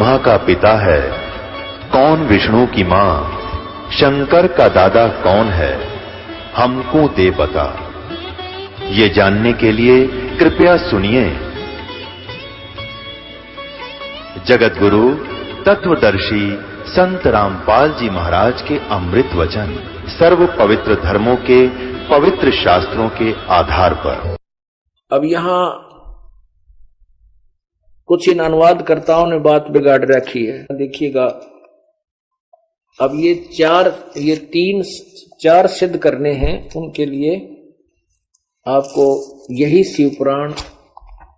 ब्रह्मा का पिता है, कौन विष्णु की मां, शंकर का दादा कौन है, हमको दे बता। ये जानने के लिए कृपया सुनिए जगत गुरु तत्वदर्शी संत रामपाल जी महाराज के अमृत वचन, सर्व पवित्र धर्मों के पवित्र शास्त्रों के आधार पर। अब यहां कुछ इन अनुवादकर्ताओं ने बात बिगाड़ रखी है, देखिएगा। अब ये तीन चार सिद्ध करने हैं, उनके लिए आपको यही शिव पुराण,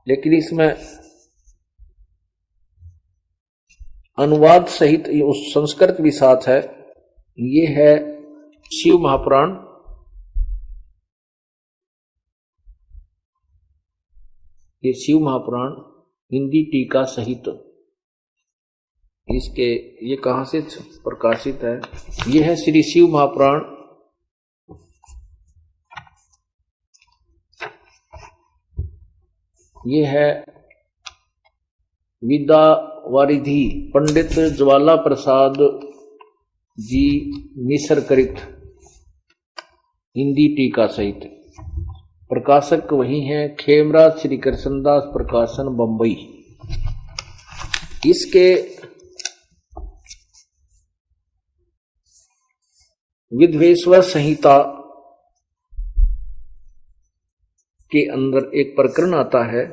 लेकिन इसमें अनुवाद सहित उस संस्कृत भी साथ है। ये है शिव महापुराण, ये शिव महापुराण हिंदी टीका सहित। इसके ये कहां से प्रकाशित है? ये है श्री शिव महापुराण, ये है विद्या वारिधि पंडित ज्वाला प्रसाद जी मिश्र कृत, हिंदी टीका सहित। प्रकाशक वही हैं खेमराज श्री कृष्णदास प्रकाशन बंबई। इसके विद्वेश्वर संहिता के अंदर एक प्रकरण आता है।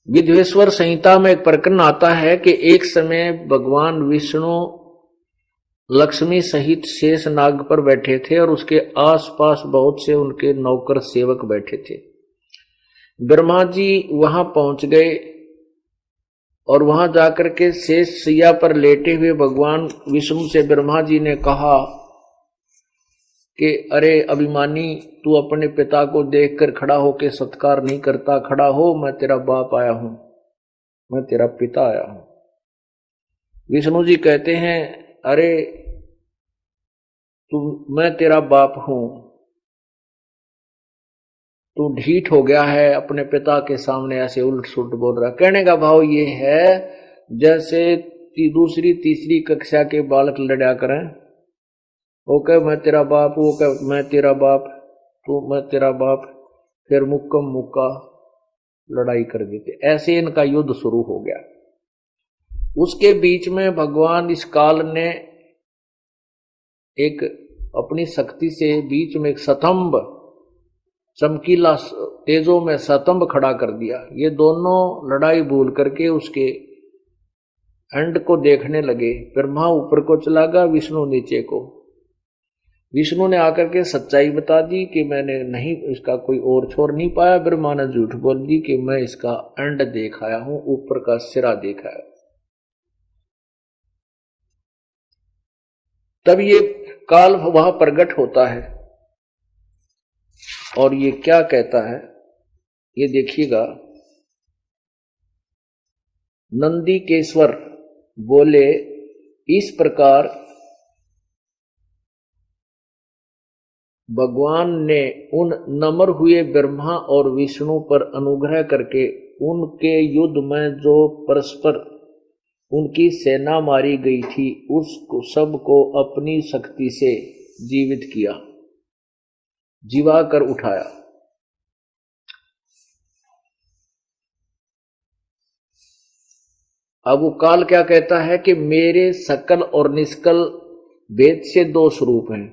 विद्वेश्वर संहिता में एक प्रकरण आता है कि एक समय भगवान विष्णु लक्ष्मी सहित शेष नाग पर बैठे थे और उसके आसपास बहुत से उनके नौकर सेवक बैठे थे। ब्रह्मा जी वहां पहुंच गए और वहां जाकर के शेष सैया पर लेटे हुए भगवान विष्णु से ब्रह्मा जी ने कहा कि अरे अभिमानी, तू अपने पिता को देखकर खड़ा होकर सत्कार नहीं करता, खड़ा हो, मैं तेरा बाप आया हूं, मैं तेरा पिता आया हूं। विष्णु जी कहते हैं अरे मैं तेरा बाप हूं, तू ढीठ हो गया है, अपने पिता के सामने ऐसे उल्ट सुलट बोल रहा। कहने का भाव ये है जैसे दूसरी तीसरी कक्षा के बालक लड़ा करें, वो कहे मैं तेरा बाप, वो कहे मैं तेरा बाप, तू मैं तेरा बाप, फिर मुक्कम मुक्का लड़ाई कर देते। ऐसे इनका युद्ध शुरू हो गया। उसके बीच में भगवान इस काल ने एक अपनी शक्ति से बीच में एक स्तंभ, चमकीला तेजों में स्तंभ खड़ा कर दिया। ये दोनों लड़ाई भूल करके उसके एंड को देखने लगे। ब्रह्मा ऊपर को चला गया, विष्णु नीचे को। विष्णु ने आकर के सच्चाई बता दी कि मैंने नहीं, इसका कोई और छोर नहीं पाया। ब्रह्मा ने झूठ बोल दी कि मैं इसका एंड देख आया हूं, ऊपर का सिरा देखा है। तब ये काल वहां प्रकट होता है और ये क्या कहता है, ये देखिएगा। नंदीकेश्वर बोले इस प्रकार भगवान ने उन नम्र हुए ब्रह्मा और विष्णु पर अनुग्रह करके उनके युद्ध में जो परस्पर उनकी सेना मारी गई थी, उसको सबको अपनी शक्ति से जीवित किया, जीवा कर उठाया। अब वो काल क्या कहता है कि मेरे सकल और निष्कल भेद से दो स्वरूप हैं,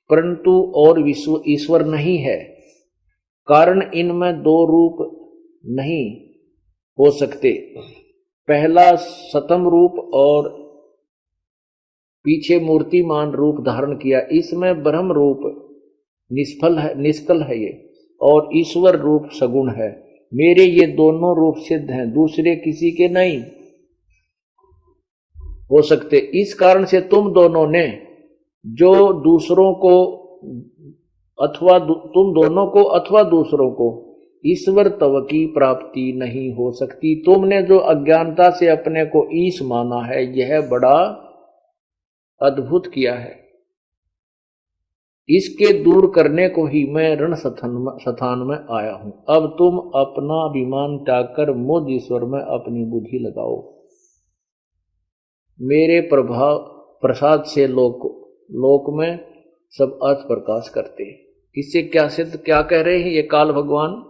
परंतु और ईश्वर नहीं है। कारण इनमें दो रूप नहीं हो सकते। पहला सतम रूप और पीछे मूर्तिमान रूप धारण किया, इसमें ब्रह्म रूप निष्कल है ये, और ईश्वर रूप सगुण है। मेरे ये दोनों रूप सिद्ध हैं, दूसरे किसी के नहीं हो सकते। इस कारण से तुम दोनों ने जो दूसरों को अथवा तुम दोनों को अथवा दूसरों को ईश्वर तव की प्राप्ति नहीं हो सकती। तुमने जो अज्ञानता से अपने को ईश माना है, यह बड़ा अद्भुत किया है। इसके दूर करने को ही मैं रण स्थान में आया हूं। अब तुम अपना अभिमान त्याग कर मुझ ईश्वर में अपनी बुद्धि लगाओ। मेरे प्रभाव प्रसाद से लोक में सब अर्थ प्रकाश करते हैं। इससे क्या सिद्ध, क्या कह रहे हैं ये काल भगवान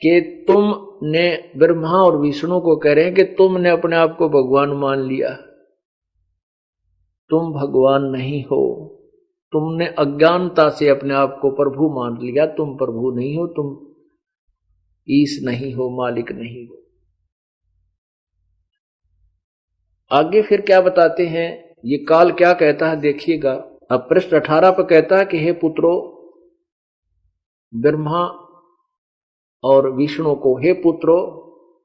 कि तुमने, ब्रह्मा और विष्णु को कह रहे हैं कि तुमने अपने आप को भगवान मान लिया, तुम भगवान नहीं हो, तुमने अज्ञानता से अपने आप को प्रभु मान लिया, तुम प्रभु नहीं हो, तुम ईश नहीं हो, मालिक नहीं हो। आगे फिर क्या बताते हैं, ये काल क्या कहता है देखिएगा। अब पृष्ठ 18 पर कहता है कि हे पुत्रो, ब्रह्मा और विष्णु को, हे पुत्रो,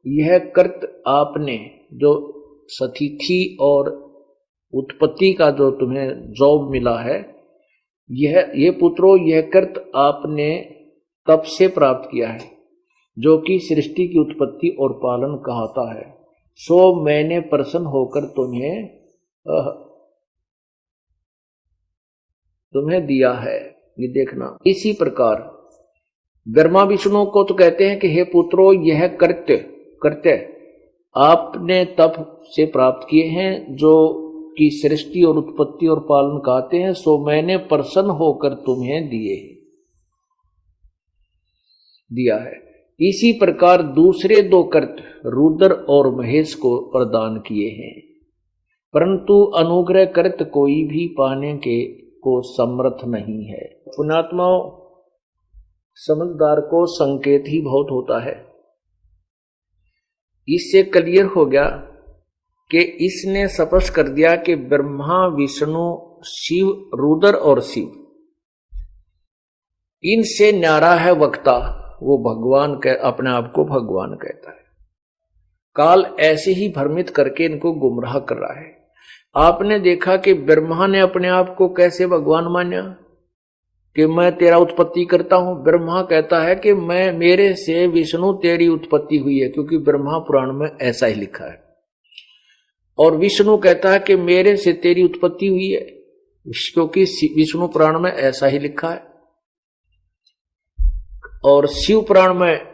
यह कृत आपने जो सतिथि और उत्पत्ति का जो तुम्हें जॉब मिला है, ये पुत्रो, यह कृत आपने तप से प्राप्त किया है जो कि सृष्टि की उत्पत्ति और पालन कहता है। सो मैंने प्रसन्न होकर तुम्हें दिया है। ये देखना, इसी प्रकार ब्रह्मा विष्णु को तो कहते हैं कि हे पुत्रो, यह कृत्य आपने तप से प्राप्त किए हैं जो कि सृष्टि और उत्पत्ति और पालन कहते हैं, सो मैंने प्रसन्न होकर तुम्हें दिया है। इसी प्रकार दूसरे दो कृत्य रुद्र और महेश को प्रदान किए हैं, परंतु अनुग्रह कृत्य कोई भी पाने को समर्थ नहीं है। पुण्यात्माओं, समझदार को संकेत ही बहुत होता है। इससे क्लियर हो गया कि इसने स्पष्ट कर दिया कि ब्रह्मा विष्णु शिव, रुद्र और शिव, इनसे न्यारा है वक्ता, वो भगवान अपने आप को भगवान कहता है। काल ऐसे ही भ्रमित करके इनको गुमराह कर रहा है। आपने देखा कि ब्रह्मा ने अपने आप को कैसे भगवान माना कि मैं तेरा उत्पत्ति करता हूं। ब्रह्मा कहता है कि मेरे से विष्णु तेरी उत्पत्ति हुई है, क्योंकि ब्रह्मा पुराण में ऐसा ही लिखा है। और विष्णु कहता है कि मेरे से तेरी उत्पत्ति हुई है, क्योंकि विष्णु पुराण में ऐसा ही लिखा है। और शिव पुराण में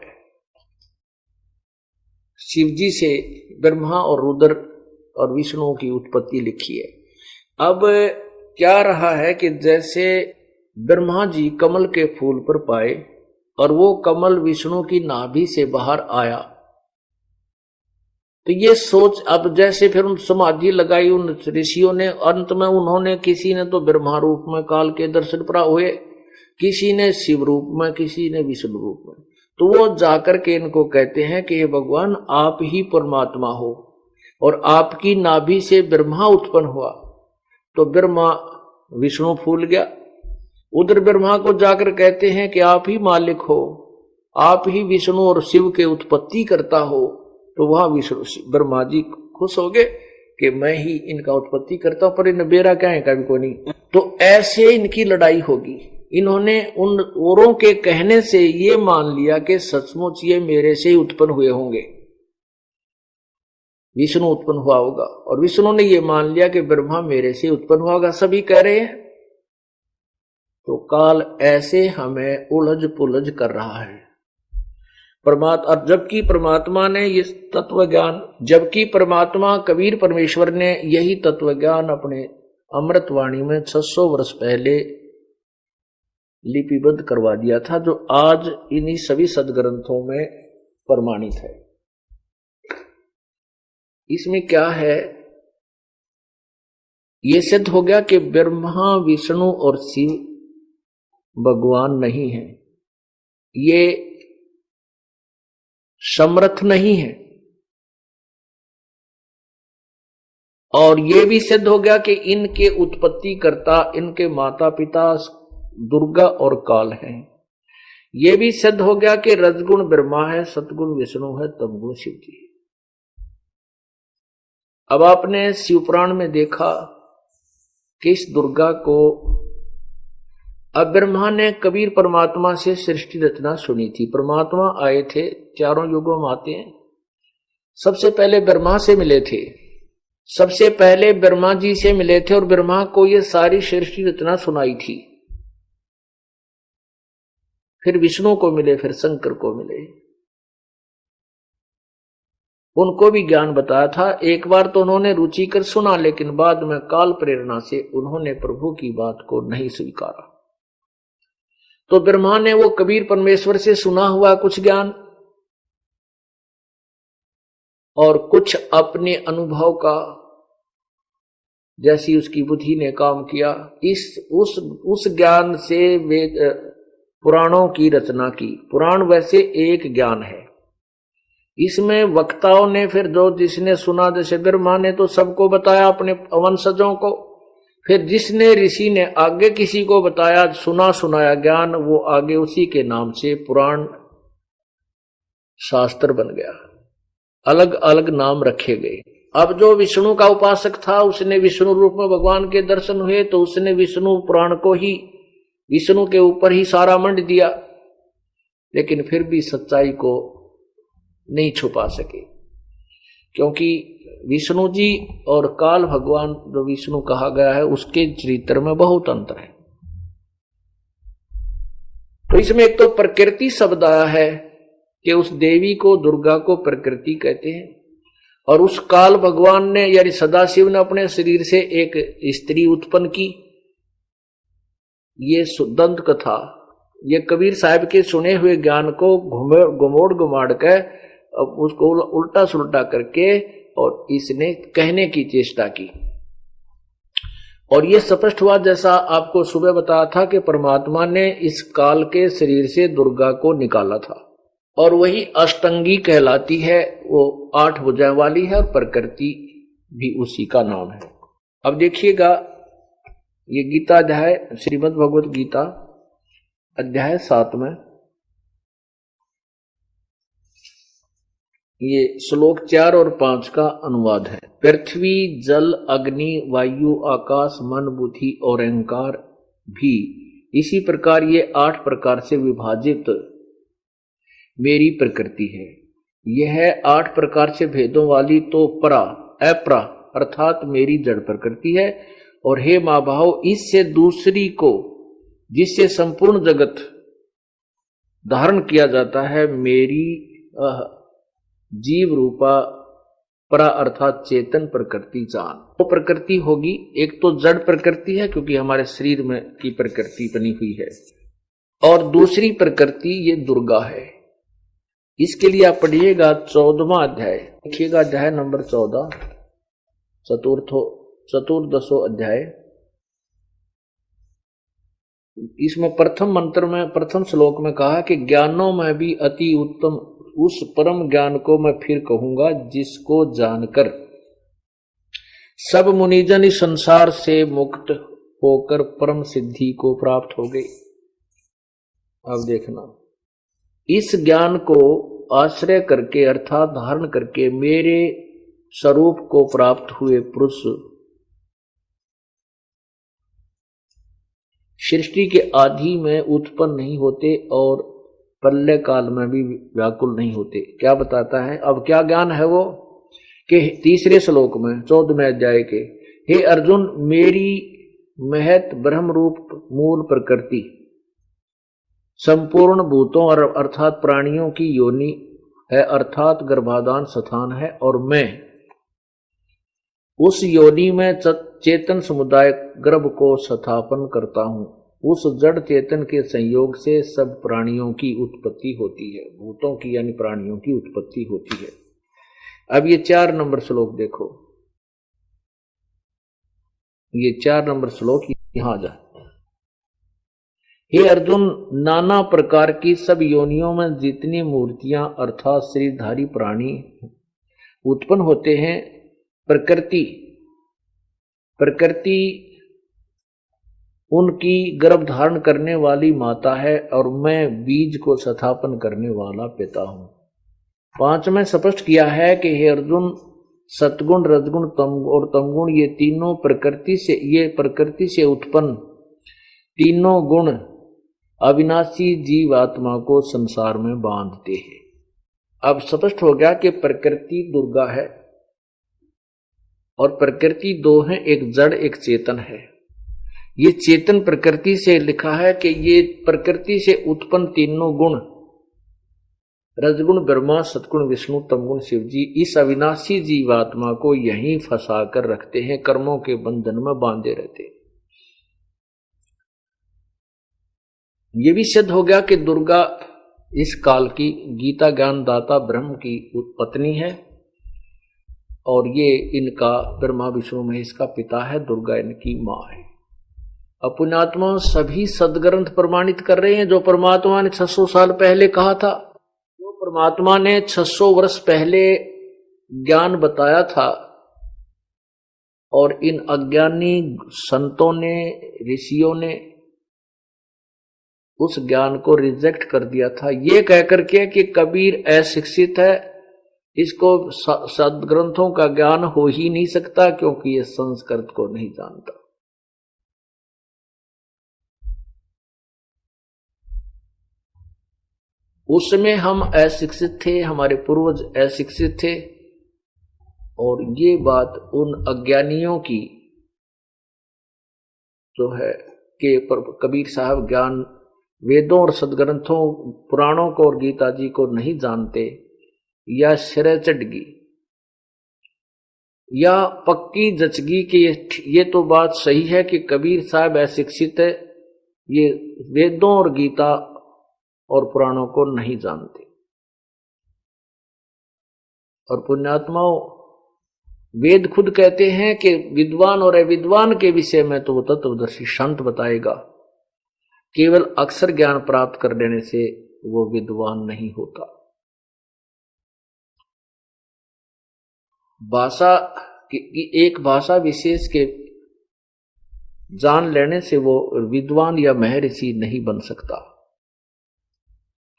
शिवजी से ब्रह्मा और रुद्र और विष्णु की उत्पत्ति लिखी है। अब क्या रहा है कि जैसे ब्रह्मा जी कमल के फूल पर पाए और वो कमल विष्णु की नाभि से बाहर आया, तो ये सोच, अब जैसे फिर उन समाधि लगाई उन ऋषियों ने, अंत में उन्होंने, किसी ने तो ब्रह्मा रूप में काल के दर्शन प्राप्त हुए, किसी ने शिव रूप में, किसी ने विष्णु रूप में। तो वो जाकर के इनको कहते हैं कि हे भगवान, आप ही परमात्मा हो और आपकी नाभि से ब्रह्मा उत्पन्न हुआ। तो ब्रह्मा विष्णु फूल गया। उधर ब्रह्मा को जाकर कहते हैं कि आप ही मालिक हो, आप ही विष्णु और शिव के उत्पत्ति करता हो। तो वहां विष्णु ब्रह्मा जी खुश हो गए कि मैं ही इनका उत्पत्ति करता हूं, पर इन बेरा क्या है कभी को नहीं। तो ऐसे इनकी लड़ाई होगी। इन्होंने उन औरों के कहने से ये मान लिया कि सचमुच ये मेरे से ही उत्पन्न हुए होंगे, विष्णु उत्पन्न हुआ होगा, और विष्णु ने ये मान लिया कि ब्रह्मा मेरे से उत्पन्न हुआ होगा। सभी कह रहे हैं। तो काल ऐसे हमें उलझ पुलझ कर रहा है। और जबकि परमात्मा ने ये तत्व ज्ञान, जबकि परमात्मा कबीर परमेश्वर ने यही तत्व ज्ञान अपने अमृतवाणी में 600 वर्ष पहले लिपिबद्ध करवा दिया था, जो आज इन्हीं सभी सदग्रंथों में प्रमाणित है। इसमें क्या है, ये सिद्ध हो गया कि ब्रह्मा विष्णु और शिव भगवान नहीं है, ये समर्थ नहीं है। और ये भी सिद्ध हो गया कि इनके उत्पत्ति करता, इनके माता पिता दुर्गा और काल हैं। ये भी सिद्ध हो गया कि रजगुण ब्रह्मा है, सतगुण विष्णु है, तमगुण शिव जी है। अब आपने शिवपुराण में देखा कि इस दुर्गा को, अब ब्रह्मा ने कबीर परमात्मा से सृष्टि रचना सुनी थी। परमात्मा आए थे, चारों युगों में आते हैं। सबसे पहले ब्रह्मा से मिले थे, सबसे पहले ब्रह्मा जी से मिले थे और ब्रह्मा को ये सारी सृष्टि रचना सुनाई थी। फिर विष्णु को मिले, फिर शंकर को मिले। उनको भी ज्ञान बताया था। एक बार तो उन्होंने रुचि कर सुना, लेकिन बाद में काल प्रेरणा से उन्होंने प्रभु की बात को नहीं स्वीकारा। तो ब्रह्मा ने वो कबीर परमेश्वर से सुना हुआ कुछ ज्ञान और कुछ अपने अनुभव का, जैसी उसकी बुद्धि ने काम किया, उस ज्ञान से वेद पुराणों की रचना की। पुराण वैसे एक ज्ञान है, इसमें वक्ताओं ने फिर जो जिसने सुना, जैसे ब्रह्मा ने तो सबको बताया अपने वंशजों को, फिर जिसने ऋषि ने आगे किसी को बताया, सुना सुनाया ज्ञान, वो आगे उसी के नाम से पुराण शास्त्र बन गया, अलग अलग नाम रखे गए। अब जो विष्णु का उपासक था, उसने विष्णु रूप में भगवान के दर्शन हुए, तो उसने विष्णु पुराण को ही, विष्णु के ऊपर ही सारा मंड दिया, लेकिन फिर भी सच्चाई को नहीं छुपा सके, क्योंकि विष्णु जी और काल भगवान जो विष्णु कहा गया है, उसके चरित्र में बहुत अंतर है। तो इसमें एक तो प्रकृति शब्द आया है कि उस देवी को, दुर्गा को प्रकृति कहते हैं, और उस काल भगवान ने यानी सदाशिव ने अपने शरीर से एक स्त्री उत्पन्न की। ये दंत कथा, ये कबीर साहब के सुने हुए ज्ञान को घुमोड़ घुमाड़ के उसको उल्टा सुलटा करके और इसने कहने की चेष्टा की। और ये स्पष्ट हुआ, जैसा आपको सुबह बताया था, कि परमात्मा ने इस काल के शरीर से दुर्गा को निकाला था, और वही अष्टंगी कहलाती है, वो 8 भुजाएं वाली है, और प्रकृति भी उसी का नाम है। अब देखिएगा, ये गीता अध्याय, श्रीमद् भगवत गीता अध्याय 7 में ये श्लोक 4 और 5 का अनुवाद है। पृथ्वी, जल, अग्नि, वायु, आकाश, मन, बुद्धि और अहंकार भी इसी प्रकार ये 8 प्रकार से विभाजित मेरी प्रकृति है। यह 8 प्रकार से भेदों वाली तो परा अपरा अर्थात मेरी जड़ प्रकृति है। और हे माँ भाव, इससे दूसरी को, जिससे संपूर्ण जगत धारण किया जाता है, मेरी जीव रूपा परा अर्थात चेतन प्रकृति जान। वो प्रकृति होगी, एक तो जड़ प्रकृति है क्योंकि हमारे शरीर में की प्रकृति बनी हुई है, और दूसरी प्रकृति ये दुर्गा है। इसके लिए आप पढ़िएगा 14वां अध्याय, देखिएगा अध्याय नंबर 14, चतुर्दशो अध्याय। इसमें प्रथम मंत्र में, प्रथम श्लोक में कहा कि ज्ञानों में भी अति उत्तम उस परम ज्ञान को मैं फिर कहूंगा, जिसको जानकर सब मुनिजन इस संसार से मुक्त होकर परम सिद्धि को प्राप्त हो गए। अब देखना, इस ज्ञान को आश्रय करके अर्थात धारण करके मेरे स्वरूप को प्राप्त हुए पुरुष सृष्टि के आदि में उत्पन्न नहीं होते और प्रलय काल में भी व्याकुल नहीं होते। क्या बताता है? अब क्या ज्ञान है वो, कि तीसरे श्लोक में 14वें अध्याय के, हे अर्जुन, मेरी महत ब्रह्म रूप मूल प्रकृति संपूर्ण भूतों और अर्थात प्राणियों की योनि है, अर्थात गर्भाधान स्थान है, और मैं उस योनि में चेतन समुदाय गर्भ को स्थापन करता हूं। उस जड़ चेतन के संयोग से सब प्राणियों की उत्पत्ति होती है, भूतों की यानी प्राणियों की उत्पत्ति होती है। अब ये 4 नंबर श्लोक देखो, ये 4 नंबर श्लोक यहां जा। हे अर्जुन, नाना प्रकार की सब योनियों में जितनी मूर्तियां अर्थात शरीरधारी प्राणी उत्पन्न होते हैं, प्रकृति उनकी गर्भ धारण करने वाली माता है, और मैं बीज को स्थापन करने वाला पिता हूं। 5 में स्पष्ट किया है कि हे अर्जुन, सतगुण, रजगुण और तमगुण ये तीनों प्रकृति से उत्पन्न तीनों गुण अविनाशी जीवात्मा को संसार में बांधते हैं। अब स्पष्ट हो गया कि प्रकृति दुर्गा है और प्रकृति 2 है, एक जड़ एक चेतन है। ये चेतन प्रकृति से लिखा है कि ये प्रकृति से उत्पन्न तीनों गुण रजगुण ब्रह्मा, सतगुण विष्णु, तमगुण शिव जी इस अविनाशी जीवात्मा को यहीं फंसा कर रखते हैं, कर्मों के बंधन में बांधे रहते हैं। ये भी सिद्ध हो गया कि दुर्गा इस काल की गीता ज्ञान दाता ब्रह्म की पत्नी है और ये इनका ब्रह्मा विष्णु महेश का पिता है, दुर्गा इनकी मां है। पुण्यात्मा सभी सदग्रंथ प्रमाणित कर रहे हैं जो परमात्मा ने 600 साल पहले कहा था। जो परमात्मा ने 600 वर्ष पहले ज्ञान बताया था और इन अज्ञानी संतों ने, ऋषियों ने उस ज्ञान को रिजेक्ट कर दिया था, ये कहकर के कि कबीर अशिक्षित है, इसको सदग्रंथों का ज्ञान हो ही नहीं सकता क्योंकि ये संस्कृत को नहीं जानता। उसमें हम अशिक्षित थे, हमारे पूर्वज अशिक्षित थे और ये बात उन अज्ञानियों की जो है कि कबीर साहब ज्ञान वेदों और सदग्रंथों, पुराणों को और गीता जी को नहीं जानते, या सिरे चढ़गी या पक्की जचगी कि ये तो बात सही है कि कबीर साहब अशिक्षित है, ये वेदों और गीता और पुराणों को नहीं जानते। और पुण्यात्माओं, वेद खुद कहते हैं कि विद्वान और अविद्वान के विषय में तो वो तत्वदर्शी संत बताएगा, केवल अक्षर ज्ञान प्राप्त कर लेने से वो विद्वान नहीं होता। भाषा की एक भाषा विशेष के जान लेने से वो विद्वान या महर्षि नहीं बन सकता,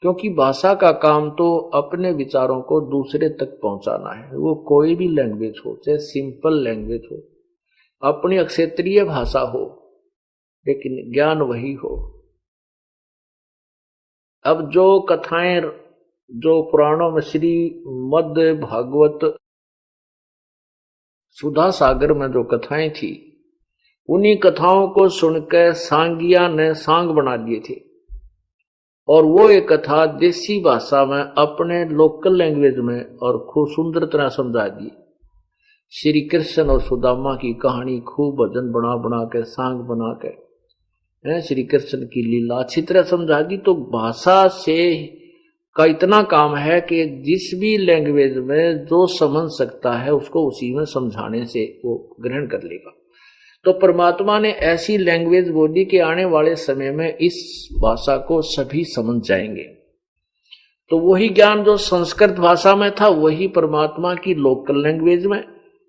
क्योंकि भाषा का काम तो अपने विचारों को दूसरे तक पहुंचाना है। वो कोई भी लैंग्वेज हो, चाहे सिंपल लैंग्वेज हो, अपनी क्षेत्रीय भाषा हो, लेकिन ज्ञान वही हो। अब जो कथाएं, जो पुराणों में श्री मद भागवत सुधा सागर में जो कथाएं थी, उन्हीं कथाओं को सुनकर सांगिया ने सांग बना दिए थे और वो एक कथा देसी भाषा में अपने लोकल लैंग्वेज में और खूब सुंदर तरह समझा दी। श्री कृष्ण और सुदामा की कहानी खूब भजन बना बना के, सांग बना के श्री कृष्ण की लीला अच्छी तरह समझा दी। तो भाषा से का इतना काम है कि जिस भी लैंग्वेज में जो समझ सकता है उसको उसी में समझाने से वो ग्रहण कर लेगा। तो परमात्मा ने ऐसी लैंग्वेज बोली कि आने वाले समय में इस भाषा को सभी समझ जाएंगे। तो वही ज्ञान जो संस्कृत भाषा में था, वही परमात्मा की लोकल लैंग्वेज में,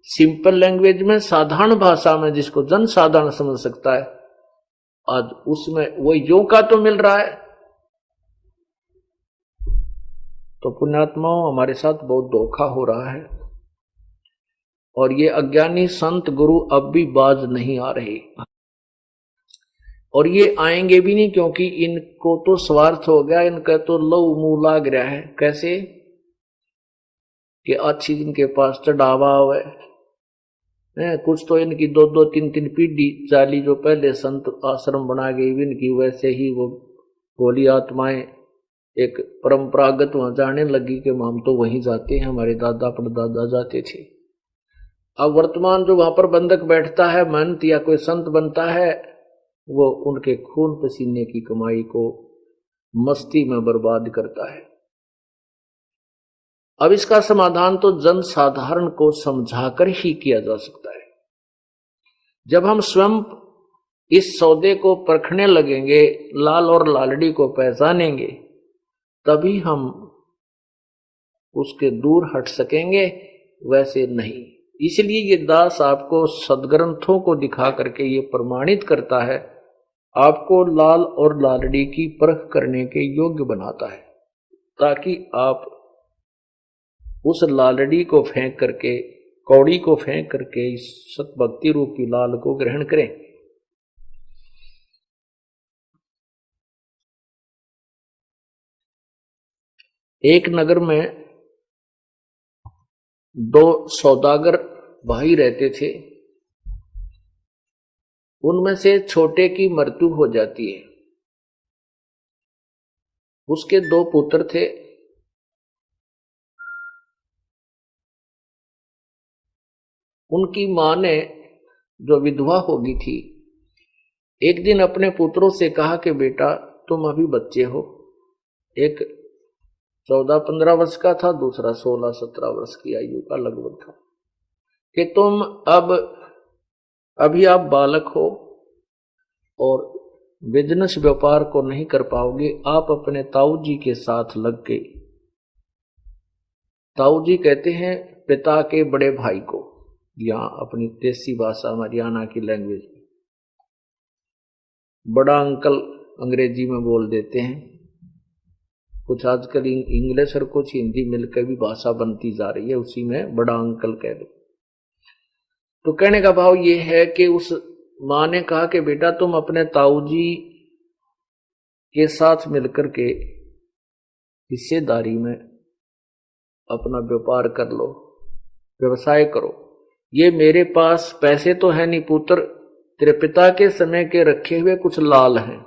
सिंपल लैंग्वेज में, साधारण भाषा में, जिसको जन साधारण समझ सकता है, आज उसमें वो यों का तो मिल रहा है। तो पुण्यात्माओं, हमारे साथ बहुत धोखा हो रहा है और ये अज्ञानी संत गुरु अब भी बाज नहीं आ रहे और ये आएंगे भी नहीं, क्योंकि इनको तो स्वार्थ हो गया, इनका तो लव मुंह लाग रहा है। कैसे कि अच्छी इनके पास चढ़ावा हुआ है, कुछ तो इनकी 2-2, 3-3 पीढ़ी चाली जो पहले संत आश्रम बना गई इनकी, वैसे ही वो भोली आत्माएं एक परंपरागत वहां जाने लगी कि हम तो वहीं जाते हैं, हमारे दादा परदादा जाते थे। अब वर्तमान जो वहां पर बंधक बैठता है, महंत या कोई संत बनता है, वो उनके खून पसीने की कमाई को मस्ती में बर्बाद करता है। अब इसका समाधान तो जन साधारण को समझाकर ही किया जा सकता है। जब हम स्वयं इस सौदे को परखने लगेंगे, लाल और लालड़ी को पहचानेंगे, तभी हम उसके दूर हट सकेंगे, वैसे नहीं। इसलिए ये दास आपको सदग्रंथों को दिखा करके ये प्रमाणित करता है, आपको लाल और लालड़ी की परख करने के योग्य बनाता है, ताकि आप उस लालड़ी को फेंक करके, कौड़ी को फेंक करके इस सतभक्ति रूपी लाल को ग्रहण करें। एक नगर में 2 सौदागर भाई रहते थे। उनमें से छोटे की मृत्यु हो जाती है। उसके 2 पुत्र थे। उनकी मां ने, जो विधवा होगी थी, एक दिन अपने पुत्रों से कहा कि बेटा तुम अभी बच्चे हो, एक 14-15 वर्ष का था, दूसरा 16-17 वर्ष की आयु का लगभग था, कि तुम अभी आप बालक हो और बिजनेस व्यापार को नहीं कर पाओगे, आप अपने ताऊ जी के साथ लग गए। ताऊ जी कहते हैं पिता के बड़े भाई को, या अपनी देसी भाषा हरियाणा की लैंग्वेज में बड़ा अंकल अंग्रेजी में बोल देते हैं। कुछ आजकल इंग्लिश और कुछ हिंदी मिलकर भी भाषा बनती जा रही है, उसी में बड़ा अंकल कह दो। तो कहने का भाव ये है कि उस मां ने कहा कि बेटा तुम अपने ताऊ जी के साथ मिलकर के हिस्सेदारी में अपना व्यापार कर लो, व्यवसाय करो। ये मेरे पास पैसे तो है नहीं पुत्र, तेरे पिता के समय के रखे हुए कुछ लाल हैं।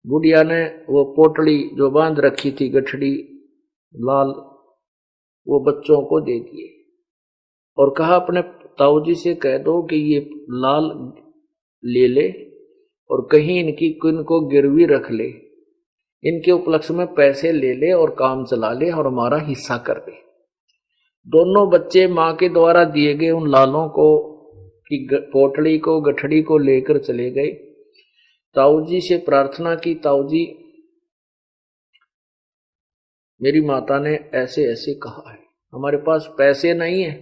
बुढ़िया ने वो पोटली जो बांध रखी थी, गठड़ी लाल, वो बच्चों को दे दिए और कहा अपने ताऊ जी से कह दो कि ये लाल ले ले और कहीं इनको गिरवी रख ले, इनके उपलक्ष्य में पैसे ले ले और काम चला ले और हमारा हिस्सा कर दे। दोनों बच्चे मां के द्वारा दिए गए उन लालों को की पोटली को, गठड़ी को लेकर चले गए। ताऊ जी से प्रार्थना की, ताऊ जी मेरी माता ने ऐसे ऐसे कहा है, हमारे पास पैसे नहीं है,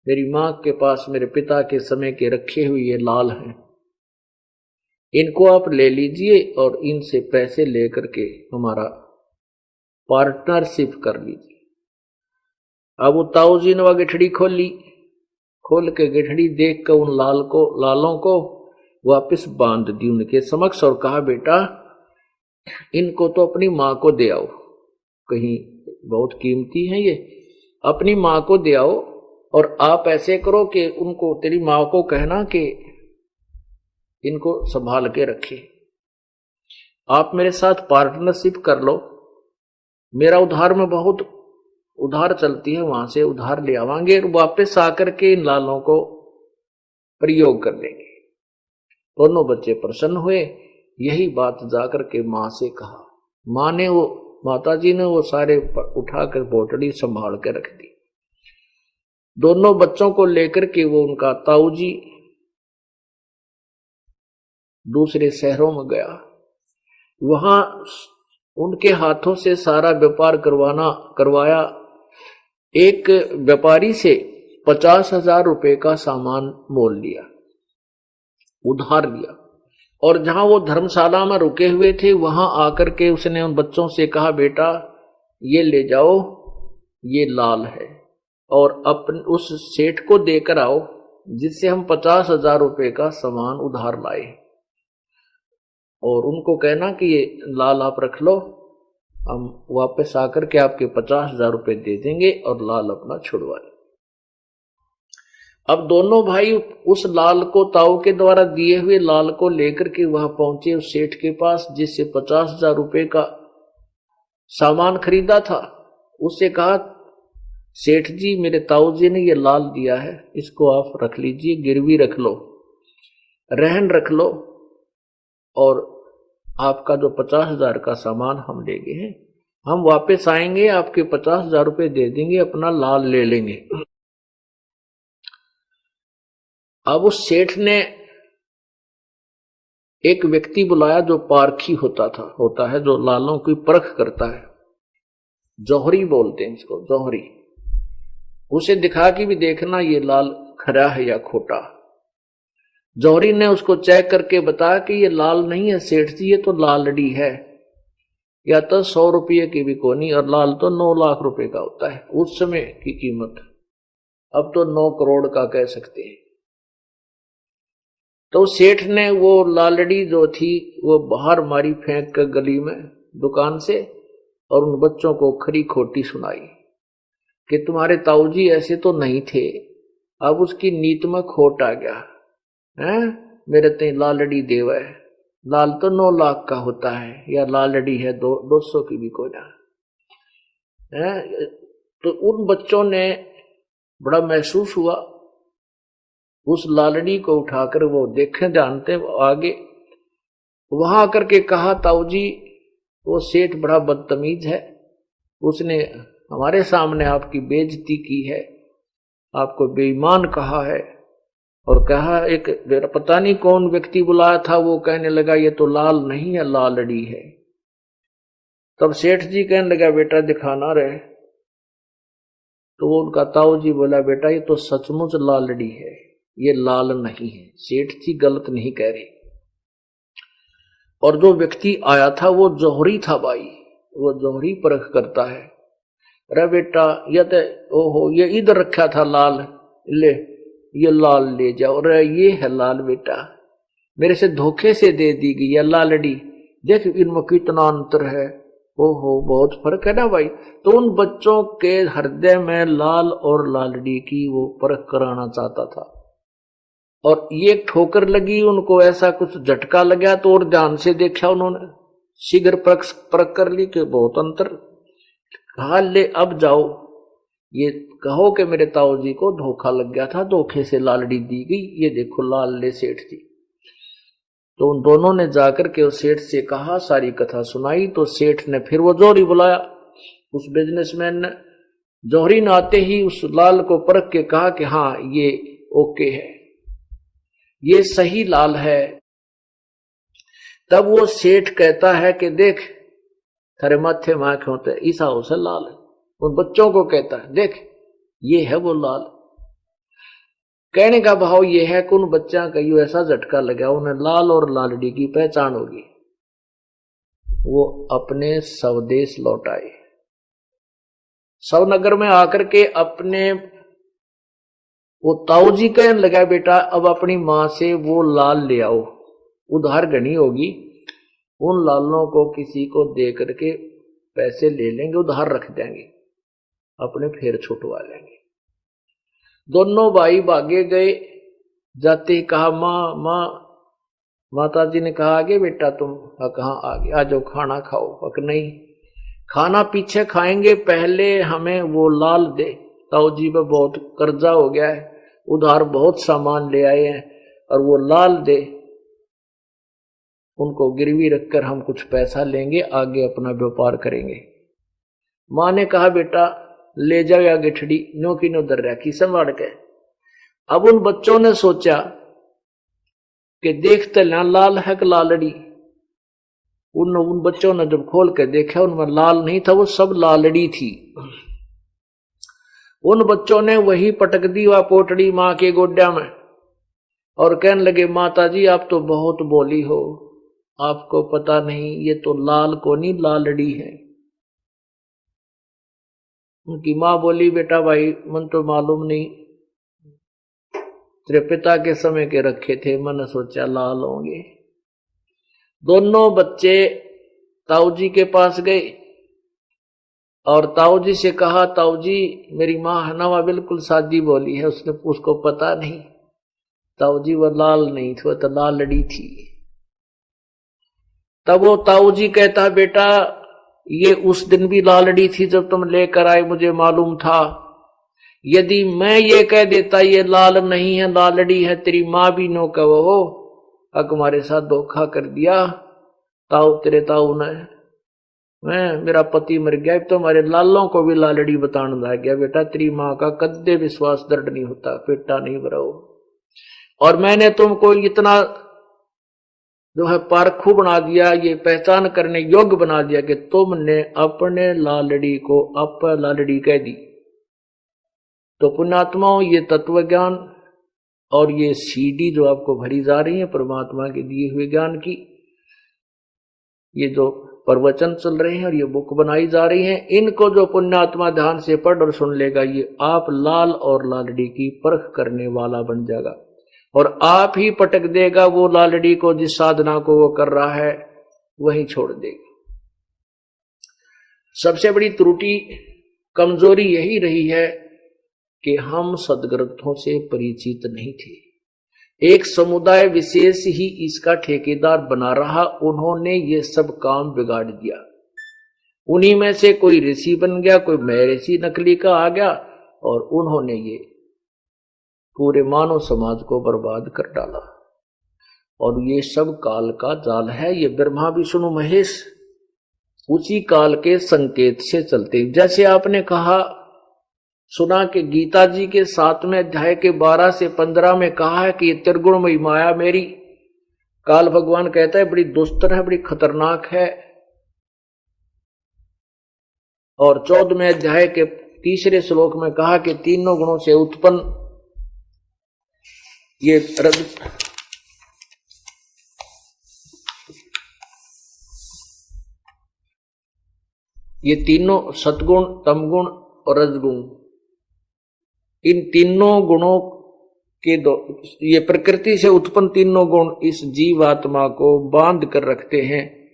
मेरी मां के पास मेरे पिता के समय के रखे हुए ये लाल हैं, इनको आप ले लीजिए और इनसे पैसे लेकर के हमारा पार्टनरशिप कर लीजिए। अब वो ताऊ जी ने वह गठड़ी खोली, खोल के गठड़ी देख कर उन लालों को वापस बांध दी उनके समक्ष और कहा बेटा इनको तो अपनी मां को दे आओ, कहीं बहुत कीमती है ये, अपनी मां को दे आओ। और आप ऐसे करो कि उनको, तेरी मां को कहना कि इनको संभाल के रखे, आप मेरे साथ पार्टनरशिप कर लो, मेरा उधार में बहुत उधार चलती है, वहां से उधार ले आवांगे और वापस आकर के इन लालों को प्रयोग कर लेंगे। दोनों बच्चे प्रसन्न हुए, यही बात जाकर के मां से कहा। मां ने माता जी ने वो सारे उठाकर बोतड़ी संभाल के रख दी। दोनों बच्चों को लेकर के वो उनका ताऊ जी दूसरे शहरों में गया, वहां उनके हाथों से सारा व्यापार करवाया। एक व्यापारी से 50,000 रुपए का सामान मोल लिया, उधार लिया, और जहां वो धर्मशाला में रुके हुए थे वहां आकर के उसने उन बच्चों से कहा बेटा ये ले जाओ, ये लाल है, और उस सेठ को देकर आओ जिससे हम 50,000 रुपए का सामान उधार लाए, और उनको कहना कि ये लाल आप रख लो, हम वापस आकर के आपके 50,000 रुपए दे देंगे और लाल अपना छुड़वा ले। अब दोनों भाई उस लाल को, ताऊ के द्वारा दिए हुए लाल को लेकर के वहां पहुंचे उस सेठ के पास जिससे 50,000 रुपए का सामान खरीदा था। उससे कहा सेठ जी मेरे ताऊ जी ने ये लाल दिया है, इसको आप रख लीजिए, गिरवी रख लो, रहन रख लो, और आपका जो 50,000 का सामान हम ले गए हैं, हम वापस आएंगे आपके 50,000 रुपए दे देंगे, अपना लाल ले लेंगे। अब उस सेठ ने एक व्यक्ति बुलाया जो पारखी होता है जो लालों की परख करता है, जौहरी बोलते हैं इसको, जौहरी। उसे दिखा कि भी देखना ये लाल खरा है या खोटा। जौहरी ने उसको चेक करके बताया कि ये लाल नहीं है सेठ जी, ये तो लालड़ी है, या तो 100 रुपये की भी कोनी, और लाल तो 9 लाख रुपए का होता है उस समय की कीमत, अब तो 9 करोड़ का कह सकते हैं। तो सेठ ने वो लालड़ी जो थी वो बाहर मारी फेंक कर गली में दुकान से, और उन बच्चों को खरी खोटी सुनाई कि तुम्हारे ताऊ जी ऐसे तो नहीं थे, अब उसकी नीत में खोट आ गया है, मेरे ते लालड़ी देवा है, लाल तो 9 लाख का होता है, या लालड़ी है 200 की भी कोई ना है। तो उन बच्चों ने बड़ा महसूस हुआ। उस लालड़ी को उठाकर वो देखें जानते आगे, वहां आकर के कहा, ताऊ जी वो सेठ बड़ा बदतमीज है, उसने हमारे सामने आपकी बेइज्जती की है, आपको बेईमान कहा है। और कहा, एक पता नहीं कौन व्यक्ति बुलाया था, वो कहने लगा ये तो लाल नहीं है, लालड़ी है। तब सेठ जी कहने लगा, बेटा दिखाना रहे। तो वो उनका ताऊ जी बोला, बेटा ये तो सचमुच लालड़ी है, ये लाल नहीं है। सेठ जी गलत नहीं कह रहे। और जो व्यक्ति आया था वो जौहरी था भाई, वो जौहरी परख करता है। अरे बेटा ये तो ओहो ये इधर रखा था लाल, ले ये लाल ले जाओ। अरे ये है लाल बेटा, मेरे से धोखे से दे दी गई है लालड़ी, देख इनमें कितना अंतर है। ओहो बहुत फर्क है ना भाई। तो उन बच्चों के हृदय में लाल और लालड़ी की वो परख कराना चाहता था। और ये ठोकर लगी उनको, ऐसा कुछ झटका लगा तो और ध्यान से देखा उन्होंने, शीघ्र परख कर ली कि बहुत अंतर। कहा ले अब जाओ ये कहो कि मेरे ताऊ जी को धोखा लग गया था, धोखे से लालड़ी दी गई, ये देखो लाल ले सेठ जी। तो उन दोनों ने जाकर के उस सेठ से कहा, सारी कथा सुनाई। तो सेठ ने फिर वो जौहरी बुलाया, उस बिजनेसमैन ने। जौहरी ने आते ही उस लाल को परख के कहा कि हाँ ये ओके है, ये सही लाल है। तब वो सेठ कहता है कि देख थारे माथे माख होते ईसा उसे लाल है। उन बच्चों को कहता है देख ये है वो लाल। कहने का भाव ये है कि उन बच्चा का यू ऐसा झटका लगा, उन्हें लाल और लालड़ी की पहचान होगी। वो अपने स्वदेश लौट आए। सवनगर में आकर के अपने वो ताऊ जी कहने लगा, बेटा अब अपनी मां से वो लाल ले आओ, उधार घनी होगी, उन लालों को किसी को दे करके पैसे ले लेंगे, उधार रख देंगे, अपने फिर छुटवा लेंगे। दोनों भाई भागे गए। जाते ही कहा, माँ माँ, माता जी ने कहा आगे बेटा तुम, कहाँ आगे, आ जाओ खाना खाओ। अक नहीं, खाना पीछे खाएंगे, पहले हमें वो लाल दे, ताऊ जी पे बहुत कर्जा हो गया है, उधार बहुत सामान ले आए हैं, और वो लाल दे, उनको गिरवी रखकर हम कुछ पैसा लेंगे, आगे अपना व्यापार करेंगे। माँ ने कहा बेटा ले जाओ या गिठड़ी नो की नो दर रखी संभाल के। अब उन बच्चों ने सोचा कि देखते लाल है कि लालड़ी। उन बच्चों ने जब खोल के देखा उनमें लाल नहीं था, वो सब लालड़ी थी। उन बच्चों ने वही पटक दी वह पोटड़ी माँ के गोड्या में और कहने लगे, माता जी आप तो बहुत बोली हो, आपको पता नहीं ये तो लाल को नहीं लालड़ी है। उनकी माँ बोली, बेटा भाई मन तो मालूम नहीं, तेरे पिता के समय के रखे थे, मैंने सोचा लाल होंगे। दोनों बच्चे ताऊ जी के पास गए और ताऊ जी से कहा, ताऊ जी मेरी माँ हनवा बिल्कुल सादी बोली है, उसको पता नहीं। ताऊ जी वो लाल नहीं थी, वो तो लालड़ी थी। तब वो ताऊ जी कहता, बेटा ये उस दिन भी लालड़ी थी जब तुम लेकर आए, मुझे मालूम था। यदि मैं ये कह देता ये लाल नहीं है लालड़ी है, तेरी माँ भी नो कहो हो हमारे साथ धोखा कर दिया ताऊ, तेरे ताऊ ने। मेरा पति मर गया, तो हमारे लालों को भी लालड़ी बताने लग गया। बेटा तेरी माँ का कद्दे विश्वास दर्द नहीं होता, पेटा नहीं भराओ। और मैंने तुमको इतना जो है पारखू बना दिया, ये पहचान करने योग्य बना दिया कि तुमने अपने लालड़ी को अप लालड़ी कह दी। तो पुण्यात्माओं ये तत्व ज्ञान और ये सीडी जो आपको भरी जा रही है परमात्मा के दिए हुए ज्ञान की, ये जो प्रवचन चल रहे हैं और ये बुक बनाई जा रही है, इनको जो पुण्यात्मा ध्यान से पढ़ और सुन लेगा, ये आप लाल और लालड़ी की परख करने वाला बन जाएगा और आप ही पटक देगा वो लालड़ी को, जिस साधना को वो कर रहा है वही छोड़ देगा। सबसे बड़ी त्रुटि कमजोरी यही रही है कि हम सदग्रंथों से परिचित नहीं थे। एक समुदाय विशेष ही इसका ठेकेदार बना रहा, उन्होंने ये सब काम बिगाड़ दिया। उन्हीं में से कोई ऋषि बन गया, कोई मैं ऋषि नकली का आ गया और उन्होंने ये पूरे मानव समाज को बर्बाद कर डाला। और ये सब काल का जाल है। ये ब्रह्मा विष्णु महेश उसी काल के संकेत से चलते। जैसे आपने कहा सुना कि गीता जी के 7वें अध्याय के 12 से 15 में कहा है कि ये त्रिगुणमयी माया मेरी, काल भगवान कहता है बड़ी दुस्तर है, बड़ी खतरनाक है। और 14वें अध्याय के 3 श्लोक में कहा कि तीनों गुणों से उत्पन्न ये तीनों सतगुण, तमगुण और रजगुण, इन तीनों गुणों के ये प्रकृति से उत्पन्न तीनों गुण इस जीवात्मा को बांध कर रखते हैं,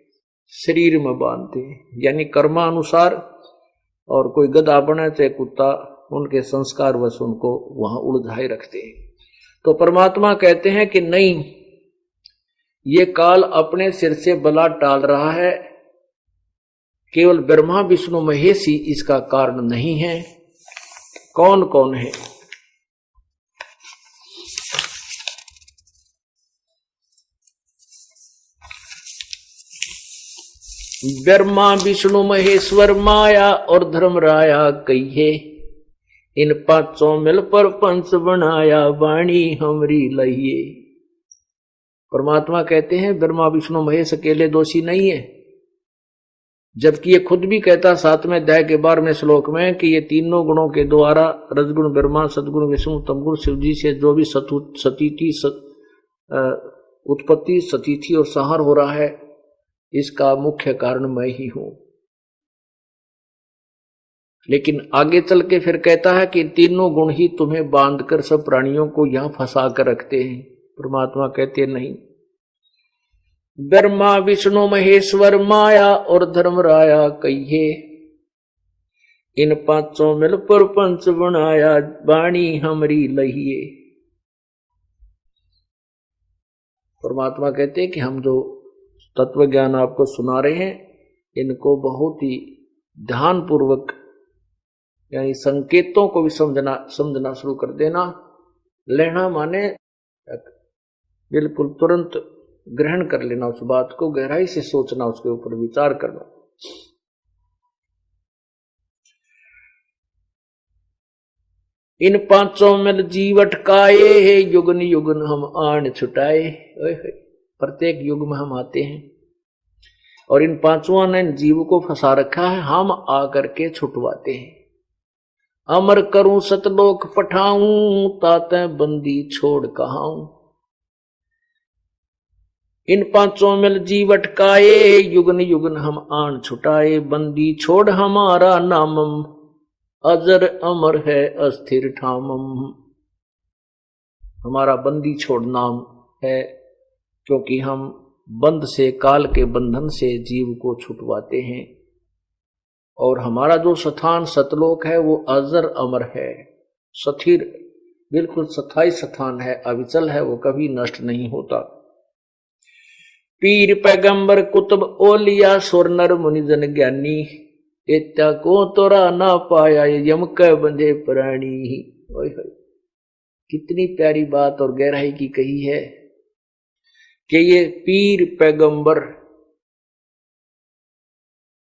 शरीर में बांधते हैं, यानी कर्मानुसार। और कोई गधा बने चाहे कुत्ता, उनके संस्कार वश उनको वहां उलझाए रखते हैं। तो परमात्मा कहते हैं कि नहीं, ये काल अपने सिर से बला टाल रहा है, केवल ब्रह्मा विष्णु महेश ही इसका कारण नहीं है। कौन कौन है? ब्रह्मा विष्णु महेश्वर माया और धर्मराया कहिए, इन पांचों मिल पर पंच बनाया, वाणी हमरी लहिए। परमात्मा कहते हैं ब्रह्मा विष्णु महेश अकेले दोषी नहीं है, जबकि ये खुद भी कहता 7वें अध्याय के 12वें श्लोक में कि ये तीनों गुणों के द्वारा रजगुण ब्रह्मा, सदगुण विष्णु, तमगुण शिव जी से जो भी सतीति उत्पत्ति, सतीथि और संहार हो रहा है, इसका मुख्य कारण मैं ही हूं। लेकिन आगे चल के फिर कहता है कि तीनों गुण ही तुम्हें बांधकर सब प्राणियों को यहां फंसा कर रखते हैं। परमात्मा कहते नहीं, ब्रह्मा विष्णु महेश्वर माया और धर्मराया कहिए, इन पांचों मिल पर पंच बनाया, वाणी हमरी लहिए। परमात्मा कहते हैं कि हम जो तत्व ज्ञान आपको सुना रहे हैं, इनको बहुत ही ध्यान पूर्वक, यानी संकेतों को भी समझना शुरू कर देना। लेना माने बिल्कुल तुरंत ग्रहण कर लेना, उस बात को गहराई से सोचना, उसके ऊपर विचार करना। इन पांचों में जीव अटकाए, युगन युगन हम आन छुटाए। प्रत्येक युग में हम आते हैं और इन पांचों ने जीव को फंसा रखा है, हम आकर के छुटवाते हैं। अमर करूं सतलोक पठाऊं, ताते बंदी छोड़ कहाऊं। इन पांचों मिल जीव अटकाए, युगन युगन हम आन छुटाए, बंदी छोड़ हमारा नामम, अजर अमर है अस्थिर ठामम। हमारा बंदी छोड़ नाम है, क्योंकि हम बंध से, काल के बंधन से जीव को छुटवाते हैं। और हमारा जो स्थान सतलोक है वो अजर अमर है, स्थिर, बिल्कुल स्थायी स्थान है, अविचल है, वो कभी नष्ट नहीं होता। पीर पैगंबर कुतुब ओलिया, सुर नर मुनि जन ज्ञानी, इत्या को तोरा ना पाया, यम के बंधे प्राणी। कितनी प्यारी बात और गहराई की कही है कि ये पीर पैगंबर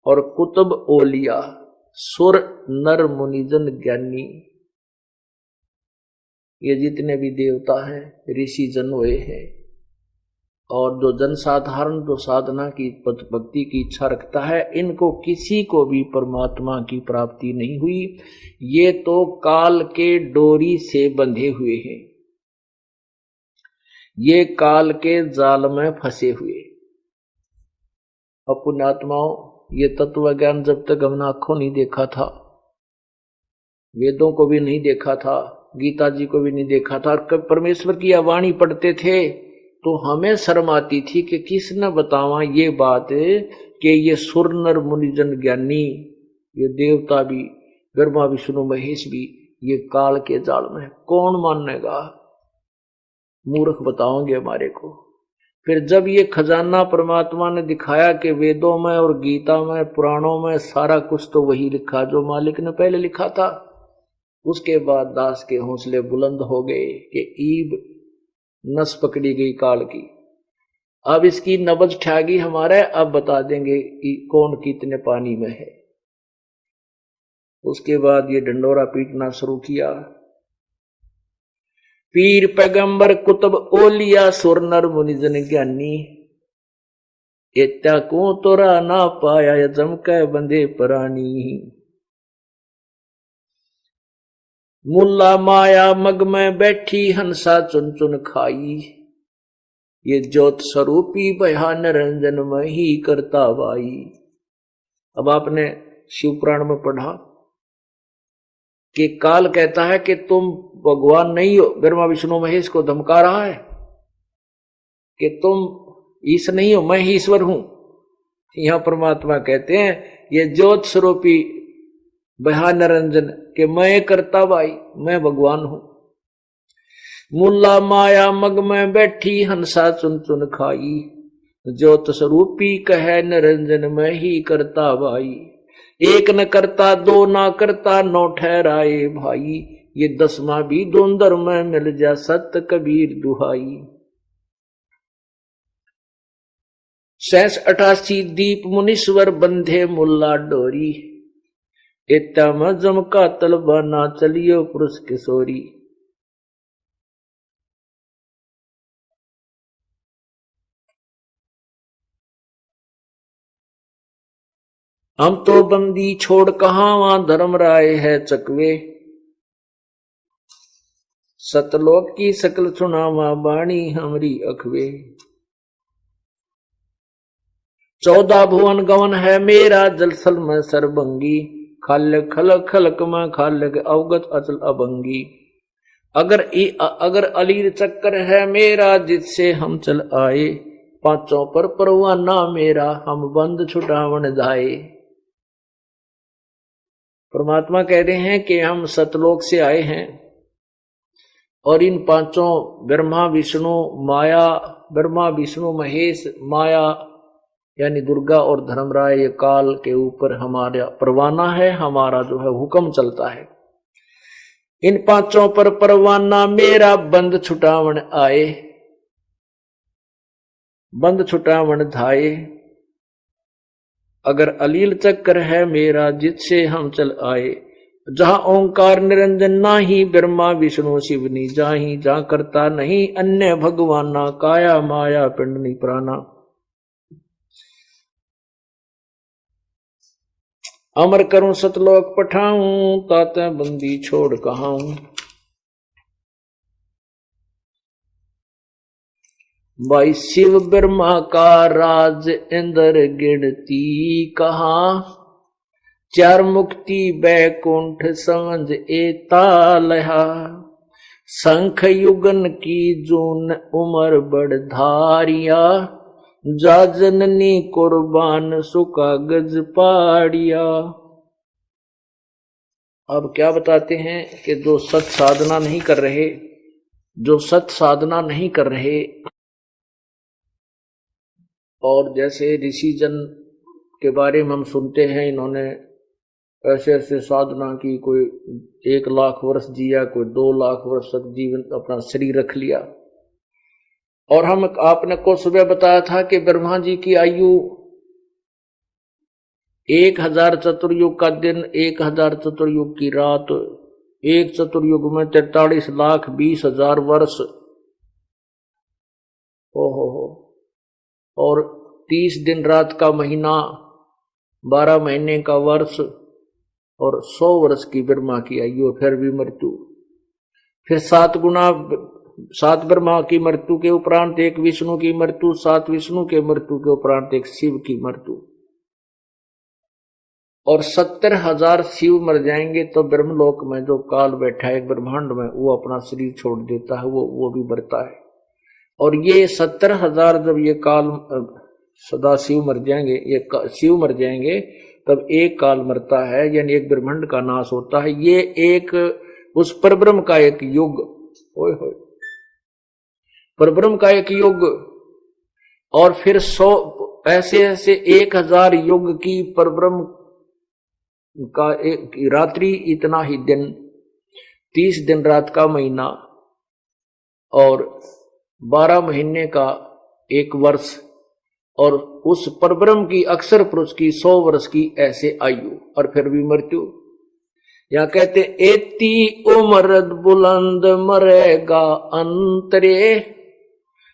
और कुतुब ओलिया, सुर नर मुनिजन ज्ञानी, ये जितने भी देवता हैं, ऋषि जन हुए हैं, और जो जनसाधारण जो साधना की भक्ति की इच्छा रखता है, इनको किसी को भी परमात्मा की प्राप्ति नहीं हुई। ये तो काल के डोरी से बंधे हुए हैं, ये काल के जाल में फंसे हुए। पुण्यात्माओं, ये तत्व ज्ञान जब तक हमने आंखों नहीं देखा था, वेदों को भी नहीं देखा था, गीता जी को भी नहीं देखा था, और परमेश्वर की वाणी पढ़ते थे तो हमें शर्म आती थी कि किसने बतावा ये बात कि ये सुर नर मुनिजन ज्ञानी, ये देवता भी, ब्रह्मा विष्णु महेश भी, ये काल के जाल में। कौन मानेगा? मूर्ख बताओगे हमारे को। फिर जब ये खजाना परमात्मा ने दिखाया कि वेदों में और गीता में, पुराणों में सारा कुछ तो वही लिखा जो मालिक ने पहले लिखा था, उसके बाद दास के हौसले बुलंद हो गए कि ईब नस पकड़ी गई काल की। अब इसकी नब्ज ठागी हमारा, अब बता देंगे कि कौन कितने पानी में है। उसके बाद ये डंडोरा पीटना शुरू किया। पीर पैगंबर कुतुब ओलिया सुर नर मुनिजन ज्ञानी, इत्या को तोरा ना पाया जम के बंदे परानी। मुल्ला माया मग में बैठी हंसा चुन चुन खाई, ये ज्योत स्वरूपी भया निरंजन में ही करता भाई। अब आपने शिवपुराण में पढ़ा कि काल कहता है कि तुम भगवान नहीं हो, ब्रह्मा विष्णु महेश को धमका रहा है कि तुम ईश नहीं हो, मैं ही ईश्वर हूं। यहां परमात्मा कहते हैं ये ज्योत स्वरूपी भया निरंजन के मैं करता भाई, मैं भगवान हूं। मुल्ला माया मग में बैठी हंसा चुन चुन खाई, ज्योत स्वरूपी कहे निरंजन में ही करता भाई। एक न करता दो ना करता नौ ठहराए भाई, ये 10वां भी दोंदर में मिल जा सत कबीर दुहाई। 88 दीप मुनीश्वर बंधे मुल्ला डोरी, इत्ता में जमका तलबा ना चलियो पुरुष किशोरी। हम तो बंदी छोड़ कहां वहां धर्म राय है चकवे, सतलोक की सकल सुनावा बाणी हमरी अखवे। 14 भुवन गवन है मेरा जलसल में सरबंगी, खाल खल खलक में खालक अवगत अचल अभंगी। अगर अलीर चक्कर है मेरा जिससे हम चल आए, पांचों पर परवाना मेरा हम बंद छुटावन जाए। परमात्मा कह रहे हैं कि हम सतलोक से आए हैं और इन पांचों ब्रह्मा विष्णु माया, ब्रह्मा विष्णु महेश माया यानी दुर्गा और धर्मराय, ये काल के ऊपर हमारा परवाना है, हमारा जो है हुक्म चलता है। इन पांचों पर परवाना मेरा बंद छुटावन आए, बंद छुटावन धाए। अगर अलील चक्कर है मेरा जिससे हम चल आए, जहां ओंकार निरंजन नाही ब्रह्मा विष्णु शिवनी जाही, जहां करता नहीं अन्य भगवाना काया माया पिंडनी प्राणा। अमर करूं सतलोक पठाऊं, ताते बंदी छोड़ कहाऊं। भाई शिव ब्रह्मा का राज इंद्र गिनती कहां, 4 मुक्ति बैकुंठ समझ एता लहा। शंख युगन की जून उमर बड़ धारिया, जा जननी कुर्बान सुका गज पाड़िया। अब क्या बताते हैं कि जो सत साधना नहीं कर रहे, जो सत साधना नहीं कर रहे, और जैसे ऋषि जन के बारे में हम सुनते हैं, इन्होंने ऐसे ऐसे साधना की, कोई 1 लाख वर्ष जिया, कोई 2 लाख वर्ष तक जीवन अपना शरीर रख लिया। और हम आपने को सुबह बताया था कि ब्रह्मा जी की आयु 1000 चतुर्युग का दिन, 1000 चतुर्युग की रात, एक चतुर्युग में 43,20,000 वर्ष। ओहो, और 30 दिन रात का महीना, 12 महीने का वर्ष, और 100 वर्ष की ब्रह्मा की आयु, फिर भी मृत्यु। फिर 7 ब्रह्मा की मृत्यु के उपरांत 1 विष्णु की मृत्यु, 7 विष्णु के मृत्यु के उपरांत 1 शिव की मृत्यु, और 70,000 शिव मर जाएंगे तो ब्रह्मलोक में जो काल बैठा है ब्रह्मांड में, वो अपना शरीर छोड़ देता है, वो भी मरता है। और ये 70,000 जब ये काल सदा शिव मर जाएंगे, ये शिव मर जाएंगे, तब एक काल मरता है, यानी एक ब्रह्मांड का नाश होता है। ये एक उस परब्रह्म का एक युग, ओए होए, परब्रह्म का एक युग। और फिर 100 ऐसे 1000 युग की परब्रह्म का एक रात्रि, इतना ही दिन। 30 दिन रात का महीना और 12 महीने का 1 वर्ष और उस परब्रह्म की अक्षर पुरुष की 100 वर्ष की ऐसे आयु और फिर भी मृत्यु। या कहते एती उम्र बुलंद मरेगा अंतरे,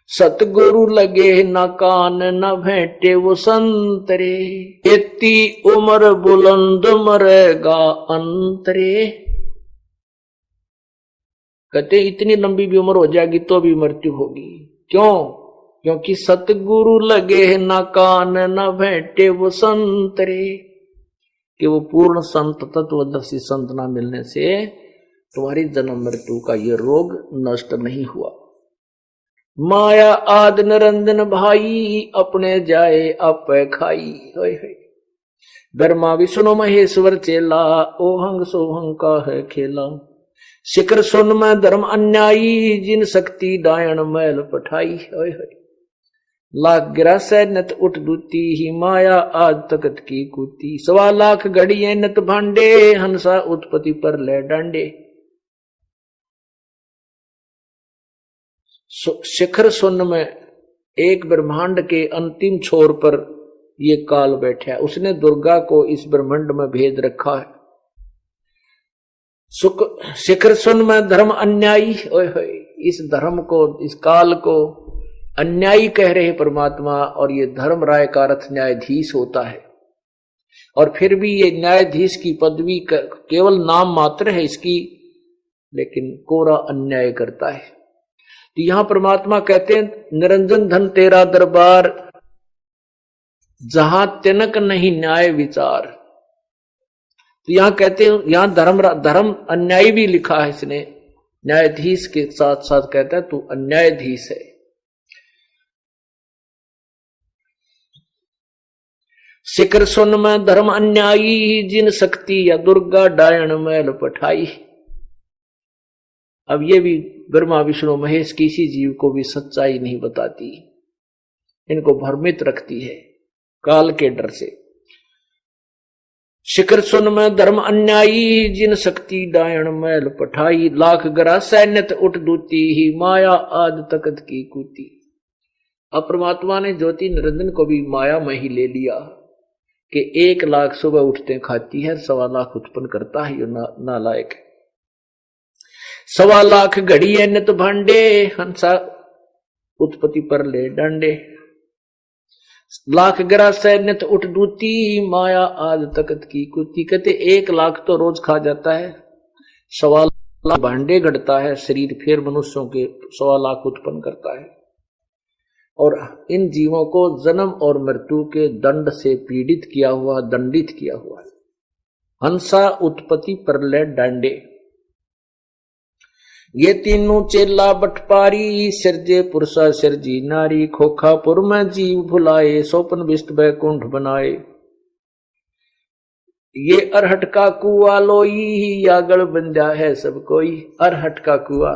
सतगुरु लगे न कान न भेंटे वो संतरे। एती उम्र बुलंद मरेगा अंतरे, कहते इतनी लंबी भी उम्र हो जाएगी तो भी मृत्यु होगी। क्यों? क्योंकि सतगुरु लगे न कान न भेंटे वो संतरे, कि वो पूर्ण संत तत्वदर्शी संत ना मिलने से तुम्हारी जन्म मृत्यु का ये रोग नष्ट नहीं हुआ। माया आद निरंजन भाई, अपने जाए आप खाई। ब्रह्मा विष्णु महेश्वर चेला, ओहंग सोहंग का है खेला। शिखर सुन में धर्म अन्यायी, जिन शक्ति डायन मैल पठाई। लाख गिरासै नत उठ दूती, ही माया आज तकत की कूती। 1.25 लाख घड़िए नत भांडे, हंसा उत्पत्ति पर ले डांडे। शिखर सुन में एक ब्रह्मांड के अंतिम छोर पर ये काल बैठा है, उसने दुर्गा को इस ब्रह्मांड में भेज रखा है। शिखर सुन में धर्म अन्यायी, इस धर्म को, इस काल को अन्यायी कह रहे परमात्मा, और ये धर्म राय का अर्थ न्यायाधीश होता है। और फिर भी ये न्यायाधीश की पदवी केवल नाम मात्र है इसकी, लेकिन कोरा अन्याय करता है। तो यहां परमात्मा कहते हैं निरंजन धन तेरा दरबार, जहां तिनक नहीं न्याय विचार। तो यहां कहते हैं, यहां धर्म अन्यायी भी लिखा है इसने, न्यायाधीश के साथ साथ कहता है तू अन्यायाधीश है। शिखर सुन में धर्म अन्यायी, जिन शक्ति या दुर्गा डायन मैल पठाई। अब ये भी ब्रह्मा विष्णु महेश किसी जीव को भी सच्चाई नहीं बताती, इनको भ्रमित रखती है काल के डर से। शिखर सुन में धर्म अन्यायी, जिन शक्ति डायन मैल पठाई। लाख गरा सैन्यत उठ दूती, ही माया आद तकत की कूती। अब परमात्मा ने ज्योति निरंजन को भी माया में ही ले लिया कि 1 लाख सुबह उठते खाती है, 1.25 लाख उत्पन्न करता है, ये नालायक है। 1.25 लाख घड़ी है नित भांडे, हंसा उत्पत्ति पर ले डांडे। लाख गिरा से नित उठ दूती, माया आज तकत की कुती। कहते 1 लाख तो रोज खा जाता है, 1.25 लाख भांडे घड़ता है, शरीर फिर मनुष्यों के 1.25 लाख उत्पन्न करता है। और इन जीवों को जन्म और मृत्यु के दंड से पीड़ित किया हुआ, दंडित किया हुआ है। हंसा उत्पत्ति प्रलय डांडे, ये तीनों चेला बटपारी, सिरजे पुरुषा सिरजी नारी। खोखापुर में जीव भुलाए, सोपन विष्ट बैकुंठ बनाए। ये अरहट का कुआ लोई, यागड़ बंजा है सब कोई। अरहट का कुआ,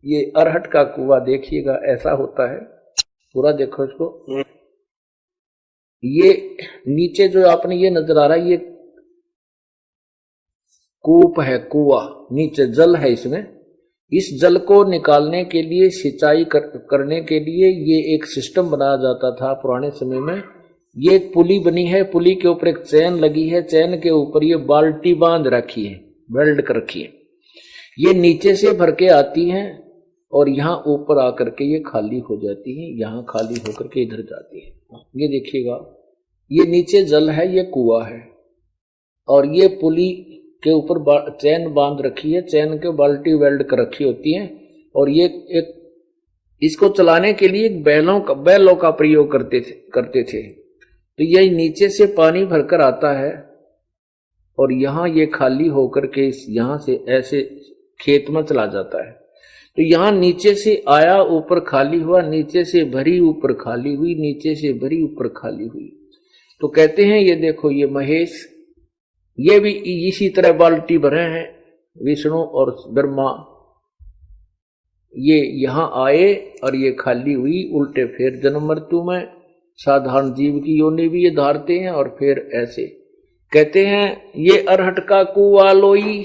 ये अरहट का कुआ देखिएगा ऐसा होता है, पूरा देखो इसको। ये नीचे जो आपने ये नजर आ रहा है, ये कूप है, कुआ, नीचे जल है इसमें। इस जल को निकालने के लिए, सिंचाई करने के लिए ये एक सिस्टम बनाया जाता था पुराने समय में। ये एक पुली बनी है, पुली के ऊपर एक चैन लगी है, चैन के ऊपर ये बाल्टी बांध रखी है, वेल्ड कर रखी है। ये नीचे से भर के आती है और यहाँ ऊपर आकर के ये खाली हो जाती है, यहाँ खाली होकर के इधर जाती है। ये देखिएगा, ये नीचे जल है, ये कुआं है, और ये पुली के ऊपर चैन बांध रखी है, चैन के बाल्टी वेल्ड कर रखी होती है। और ये एक इसको चलाने के लिए बैलों का प्रयोग करते थे। तो ये नीचे से पानी भरकर आता है और यहाँ ये खाली होकर के यहाँ से ऐसे खेत में चला जाता है। तो यहाँ नीचे से आया, ऊपर खाली हुआ, नीचे से भरी, ऊपर खाली हुई, नीचे से भरी, ऊपर खाली हुई। तो कहते हैं ये देखो, ये महेश, ये भी इसी तरह बाल्टी भरे हैं। विष्णु और ब्रह्मा ये यहां आए और ये खाली हुई, उल्टे फिर जन्म मृत्यु में साधारण जीव की योनि भी ये धारते हैं और फिर ऐसे कहते हैं। ये अरहट का कुआ लोई,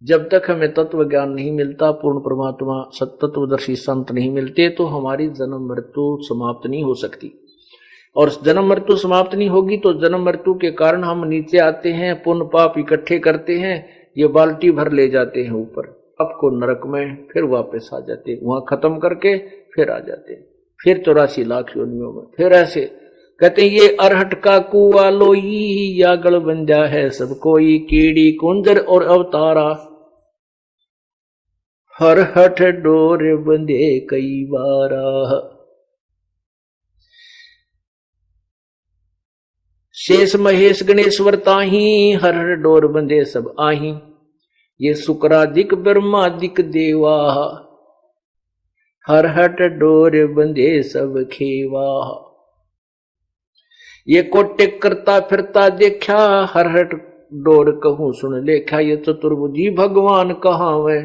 जब तक हमें तत्व ज्ञान नहीं मिलता, पूर्ण परमात्मा सत्तत्वदर्शी संत नहीं मिलते, तो हमारी जन्म मृत्यु समाप्त नहीं हो सकती। और जन्म मृत्यु समाप्त नहीं होगी तो जन्म मृत्यु के कारण हम नीचे आते हैं, पुण्य पाप इकट्ठे करते हैं, ये बाल्टी भर ले जाते हैं ऊपर, आपको नरक में, फिर वापस आ जाते हैं, वहां खत्म करके फिर आ जाते हैं, फिर 84 लाख योनियों में, फिर ऐसे कहते हैं। ये अरहट का कुआ लोई या गल बंजा है सब कोई, कीड़ी कुंजर और अवतारा, हर हठ डोर बंधे कई बारा। शेष महेश गणेश्वर ताही, हर हर डोर बंधे सब आही, ये शुक्रादिक ब्रह्मादिक देवा, हर हट डोर बंधे सब खेवा। ये कोटिक करता फिरता देखा, हर हट डोर कहूं सुन लेखा, ये चतुर्भुजी भगवान कहाँ वे,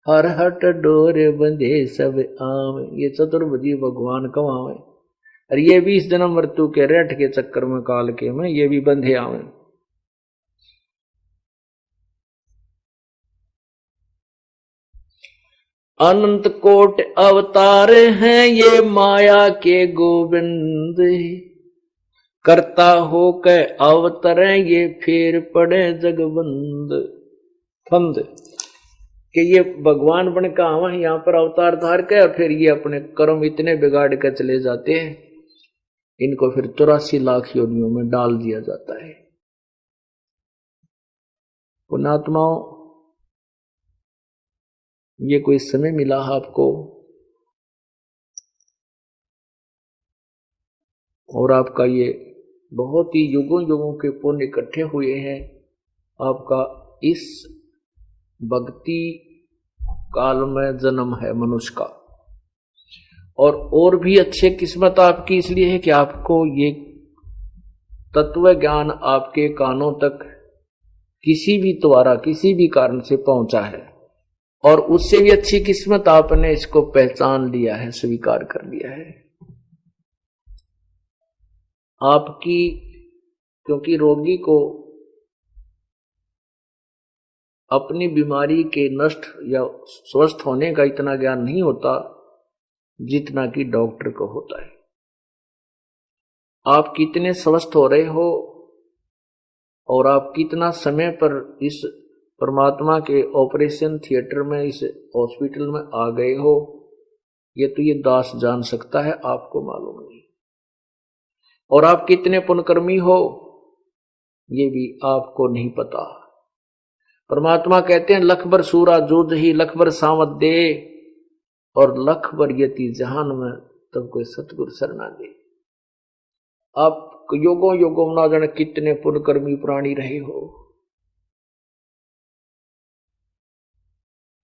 हर हट डोर बंधे सब आवे। ये चतुर्भुजी भगवान कहाँ वे, और ये भी इस जन्म मृत्यु के रेट के चक्कर में काल के में ये भी बंधे आवे। अनंत कोट अवतार हैं ये माया के गोविंद, करता हो के अवतरे ये फिर पड़े जगबंद फंद, कि ये भगवान बन का आवा यहाँ पर अवतार धार के, और फिर ये अपने कर्म इतने बिगाड़ के चले जाते हैं, इनको फिर 84 लाख योनियों में डाल दिया जाता है। पुण्यात्माओं, ये कोई समय मिला आपको और आपका ये बहुत ही युगों युगों के पुण्य इकट्ठे हुए हैं, आपका इस भक्ति काल में जन्म है मनुष्य का, और भी अच्छे किस्मत आपकी इसलिए है कि आपको ये तत्व ज्ञान आपके कानों तक किसी भी द्वारा किसी भी कारण से पहुंचा है, और उससे भी अच्छी किस्मत आपने इसको पहचान लिया है, स्वीकार कर लिया है आपकी। क्योंकि रोगी को अपनी बीमारी के नष्ट या स्वस्थ होने का इतना ज्ञान नहीं होता जितना कि डॉक्टर को होता है। आप कितने स्वस्थ हो रहे हो और आप कितना समय पर इस परमात्मा के ऑपरेशन थिएटर में, इस हॉस्पिटल में आ गए हो, ये तो ये दास जान सकता है, आपको मालूम नहीं। और आप कितने पुण्यकर्मी हो ये भी आपको नहीं पता। परमात्मा कहते हैं लख बर सूरा जूझ ही लख बर सावत दे, और लख बर यति जहान में तब कोई सतगुरु शरणा दे। आप योगों योगों ना जाने कितने पुण्यकर्मी प्राणी रहे हो,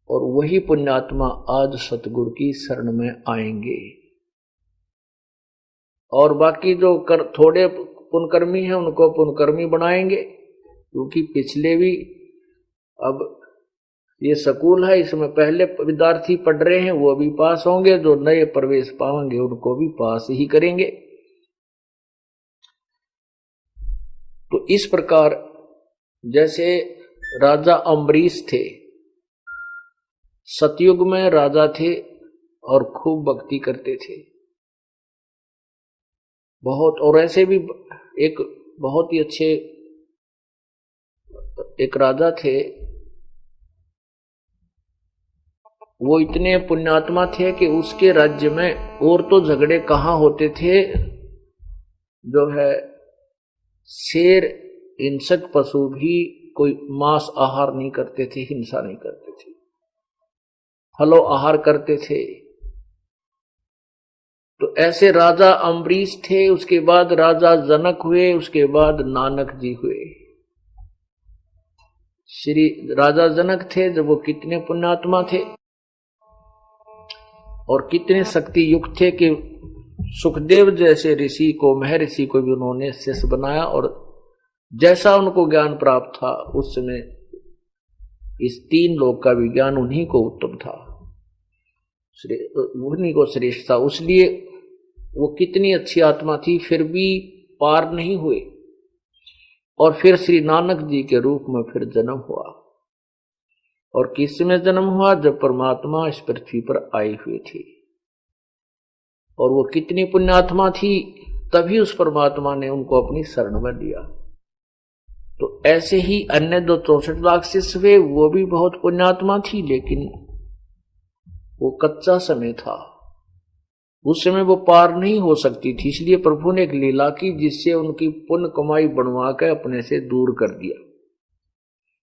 और वही पुण्यात्मा आज सतगुरु की शरण में आएंगे। और बाकी जो थोड़े पुण्यकर्मी हैं उनको पुण्यकर्मी बनाएंगे, क्योंकि पिछले भी, अब ये स्कूल है, इसमें पहले विद्यार्थी पढ़ रहे हैं वो भी पास होंगे, जो नए प्रवेश पाएंगे उनको भी पास ही करेंगे। तो इस प्रकार जैसे राजा अम्बरीश थे, सतयुग में राजा थे और खूब भक्ति करते थे बहुत, और ऐसे भी एक बहुत ही अच्छे एक राजा थे, वो इतने पुण्यात्मा थे कि उसके राज्य में और तो झगड़े कहाँ होते थे, जो है शेर हिंसक पशु भी कोई मांस आहार नहीं करते थे, हिंसा नहीं करते थे, फलो आहार करते थे। तो ऐसे राजा अम्बरीश थे, उसके बाद राजा जनक हुए, उसके बाद नानक जी हुए। श्री राजा जनक थे जब वो कितने पुण्यात्मा थे और कितने शक्ति युक्त थे कि सुखदेव जैसे ऋषि को, महर्षि को भी उन्होंने शिष्य बनाया, और जैसा उनको ज्ञान प्राप्त था उस समय इस 3 लोक का विज्ञान उन्हीं को उत्तम था, उन्हीं को श्रेष्ठ था। उसलिए वो कितनी अच्छी आत्मा थी फिर भी पार नहीं हुए, और फिर श्री नानक जी के रूप में फिर जन्म हुआ। और किस में जन्म हुआ? जब परमात्मा इस पृथ्वी पर आए हुए थे। और वो कितनी पुण्यात्मा थी, तभी उस परमात्मा ने उनको अपनी शरण में लिया। तो ऐसे ही अन्य जो 64 लाख शिष्य हुए, वो भी बहुत पुण्यात्मा थी, लेकिन वो कच्चा समय था, उस समय वो पार नहीं हो सकती थी। इसलिए प्रभु ने एक लीला की जिससे उनकी पुण्य कमाई बनवा कर अपने से दूर कर दिया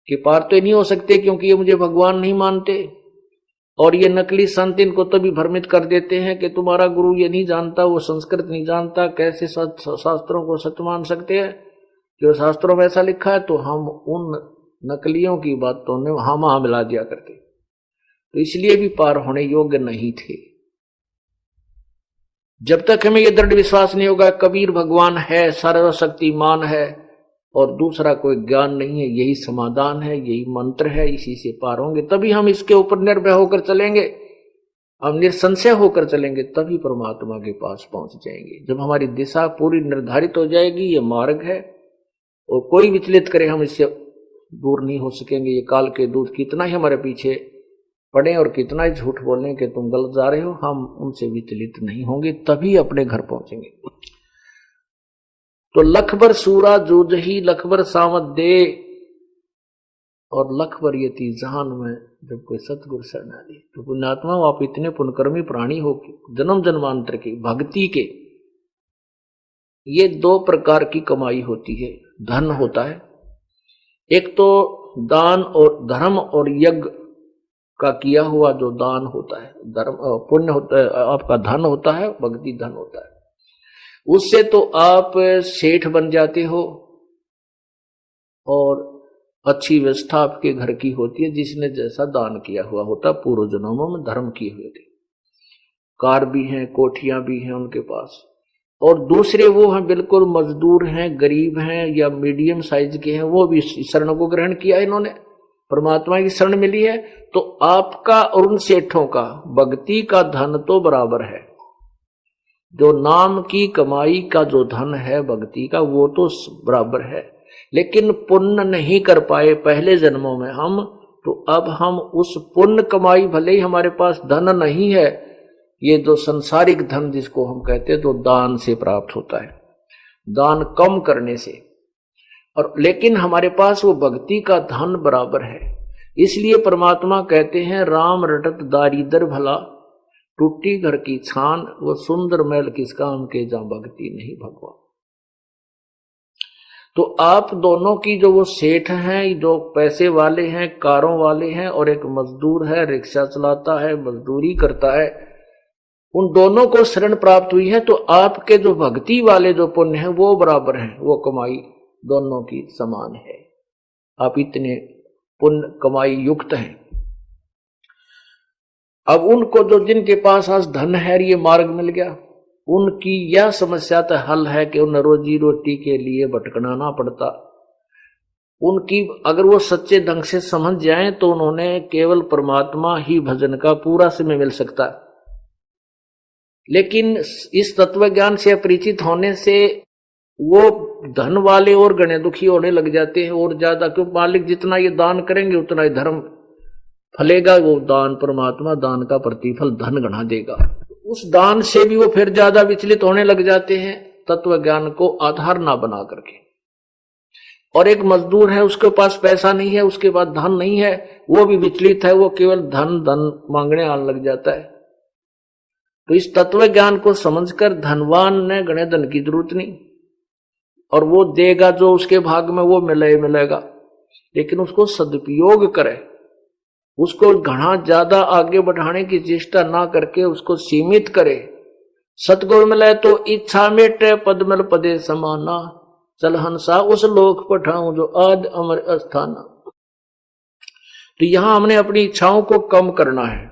कि पार तो नहीं हो सकते, क्योंकि ये मुझे भगवान नहीं मानते। और ये नकली संत इनको तभी भ्रमित कर देते हैं कि तुम्हारा गुरु ये नहीं जानता, वो संस्कृत नहीं जानता, कैसे शास्त्रों को सत्य मान सकते हैं? जो शास्त्रों में ऐसा लिखा है, तो हम उन नकलियों की बातों ने हाँ मिला दिया करते, तो इसलिए भी पार होने योग्य नहीं थे। जब तक हमें यह दृढ़ विश्वास नहीं होगा कबीर भगवान है, सर्वशक्तिमान है और दूसरा कोई ज्ञान नहीं है, यही समाधान है, यही मंत्र है, इसी से पार होंगे, तभी हम इसके ऊपर निर्भय होकर चलेंगे, हम निसंशय होकर चलेंगे, तभी परमात्मा के पास पहुंच जाएंगे। जब हमारी दिशा पूरी निर्धारित हो जाएगी, ये मार्ग है और कोई विचलित करे हम इससे दूर नहीं हो सकेंगे। ये काल के दूत कितना ही हमारे पीछे पढ़े और कितना ही झूठ बोलें कि तुम गलत जा रहे हो, हम उनसे विचलित नहीं होंगे, तभी अपने घर पहुंचेंगे। तो लखबर सूरा जूझही लखबर सावत दे, और लखबर यति जहान में जब कोई सतगुरु शरण आ जाए। तो पुण्यात्मा आप इतने पुण्यकर्मी प्राणी हो जन्म जन्मांतर की भक्ति के, ये 2 प्रकार की कमाई होती है, धन होता है, एक तो दान और धर्म और यज्ञ का किया हुआ जो दान होता है, धर्म पुण्य होता है, आपका धन होता है, भक्ति धन होता है। उससे तो आप सेठ बन जाते हो और अच्छी व्यवस्था आपके घर की होती है, जिसने जैसा दान किया हुआ होता, पूर्व जन्मों में धर्म किए हुए थे। कार भी हैं, कोठियां भी हैं उनके पास। और दूसरे वो हैं बिल्कुल मजदूर हैं, गरीब हैं या मीडियम साइज के हैं, वो भी शरण को ग्रहण किया इन्होंने, परमात्मा की शरण मिली है। तो आपका और उन सेठों का भक्ति का धन तो बराबर है, जो नाम की कमाई का जो धन है भक्ति का, वो तो बराबर है। लेकिन पुण्य नहीं कर पाए पहले जन्मों में हम, तो अब हम उस पुण्य कमाई, भले ही हमारे पास धन नहीं है, ये जो संसारिक धन जिसको हम कहते हैं, तो दान से प्राप्त होता है, दान कम करने से, और लेकिन हमारे पास वो भक्ति का धन बराबर है। इसलिए परमात्मा कहते हैं, राम रटत दारिदर भला, टूटी घर की छान, वो सुंदर महल किस काम के, जहां भक्ति नहीं भगवान। तो आप दोनों की जो वो सेठ हैं, जो पैसे वाले हैं, कारों वाले हैं, और एक मजदूर है, रिक्शा चलाता है, मजदूरी करता है, उन दोनों को शरण प्राप्त हुई है। तो आपके जो भक्ति वाले जो पुण्य है वो बराबर है, वो कमाई दोनों की समान है, आप इतने पुण्य कमाई युक्त हैं। अब उनको जो जिनके पास आज धन है, ये मार्ग मिल गया, उनकी यह समस्या तो हल है कि उन्हें रोजी रोटी के लिए भटकना ना पड़ता। उनकी अगर वो सच्चे ढंग से समझ जाएं तो उन्होंने केवल परमात्मा ही भजन का पूरा समय मिल सकता। लेकिन इस तत्व ज्ञान से अपरिचित होने से वो धन वाले और गणे दुखी होने लग जाते हैं और ज्यादा, क्यों? मालिक जितना ये दान करेंगे उतना ही धर्म फलेगा, वो दान परमात्मा दान का प्रतिफल धन गणा देगा। उस दान से भी वो फिर ज्यादा विचलित होने लग जाते हैं, तत्व ज्ञान को आधार ना बना करके। और एक मजदूर है, उसके पास पैसा नहीं है, उसके पास धन नहीं है, वो भी विचलित है, वो केवल धन धन मांगने आने लग जाता है। तो इस तत्व ज्ञान को समझकर धनवान ने गणे धन की जरूरत नहीं, और वो देगा जो उसके भाग में, वो मिलेगा, लेकिन उसको सदुपयोग करे, उसको घना ज्यादा आगे बढ़ाने की चेष्टा ना करके उसको सीमित करे। सतगुरु मिले तो इच्छा मेटे पद्मल पदे समाना, चल हंसा उस लोक पठाऊं जो आज अमर अस्थाना। तो यहां हमने अपनी इच्छाओं को कम करना है।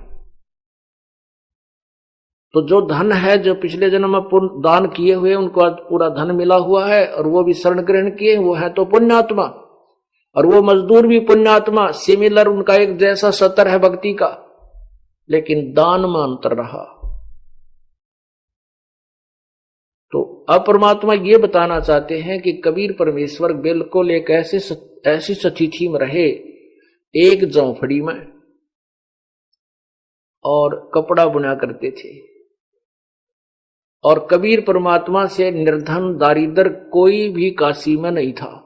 तो जो धन है, जो पिछले जन्म में दान किए हुए, उनको आज पूरा धन मिला हुआ है और वो भी शरण ग्रहण किए, वो है तो पुण्यात्मा, और वो मजदूर भी पुण्यात्मा, सिमिलर, उनका एक जैसा सतर है भक्ति का, लेकिन दान में अंतर रहा। तो अब परमात्मा ये बताना चाहते हैं कि कबीर परमेश्वर बिल्कुल एक ऐसी स्थिति में रहे एक झोंपड़ी में और कपड़ा बुना करते थे। और कबीर परमात्मा से निर्धन दारिद्र कोई भी काशी में नहीं था।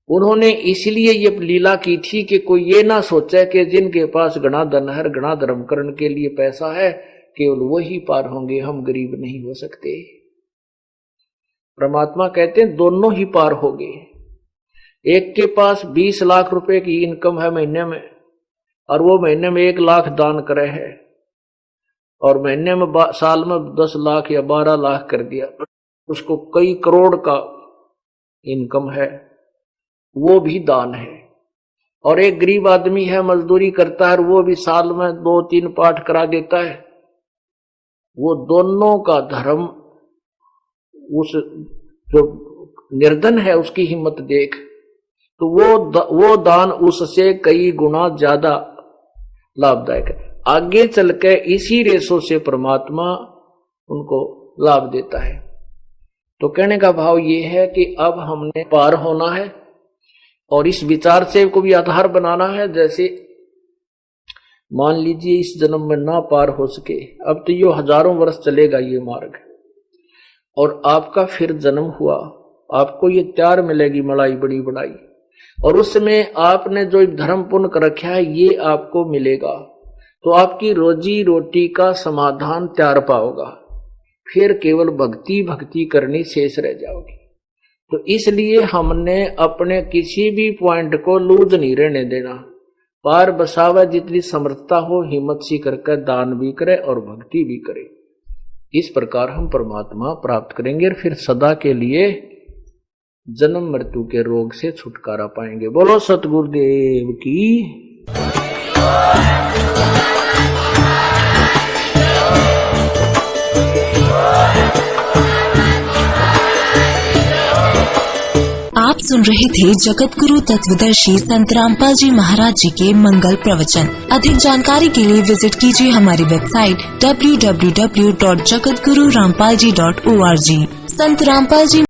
उन्होंने इसलिए ये लीला की थी कि कोई ये ना सोचे कि जिनके पास घना धन है, घना धर्म करने के लिए पैसा है, केवल वही पार होंगे, हम गरीब नहीं हो सकते। परमात्मा कहते हैं दोनों ही पार होंगे। एक के पास 20 लाख रुपए की इनकम है महीने में, और वो महीने में 1 लाख दान करे है, और महीने में साल में 10 लाख या 12 लाख कर दिया, उसको कई करोड़ का इनकम है, वो भी दान है। और एक गरीब आदमी है, मजदूरी करता है, वो भी साल में 2-3 पाठ करा देता है। वो दोनों का धर्म उस जो निर्धन है उसकी हिम्मत देख, तो वो दान उससे कई गुना ज्यादा लाभदायक है। आगे चल के इसी रेशों से परमात्मा उनको लाभ देता है। तो कहने का भाव ये है कि अब हमने पार होना है और इस विचार से को भी आधार बनाना है। जैसे मान लीजिए इस जन्म में ना पार हो सके, अब तो ये हजारों वर्ष चलेगा ये मार्ग, और आपका फिर जन्म हुआ, आपको ये त्यार मिलेगी मलाई बड़ी बढ़ाई, और उसमें आपने जो धर्म पुण्य कर रखा है ये आपको मिलेगा, तो आपकी रोजी रोटी का समाधान त्यार पाओगा। फिर केवल भक्ति भक्ति करनी शेष रह जाओगी। तो इसलिए हमने अपने किसी भी पॉइंट को लूज नहीं रहने देना। पार बसावा जितनी समर्थता हो, हिम्मत सी करके दान भी करे और भक्ति भी करे। इस प्रकार हम परमात्मा प्राप्त करेंगे और फिर सदा के लिए जन्म मृत्यु के रोग से छुटकारा पाएंगे। बोलो सतगुरुदेव की। आप सुन रहे थे जगत गुरु तत्वदर्शी संत रामपाल जी महाराज जी के मंगल प्रवचन। अधिक जानकारी के लिए विजिट कीजिए हमारी वेबसाइट www.jagatgururampalji.org। संत रामपाल जी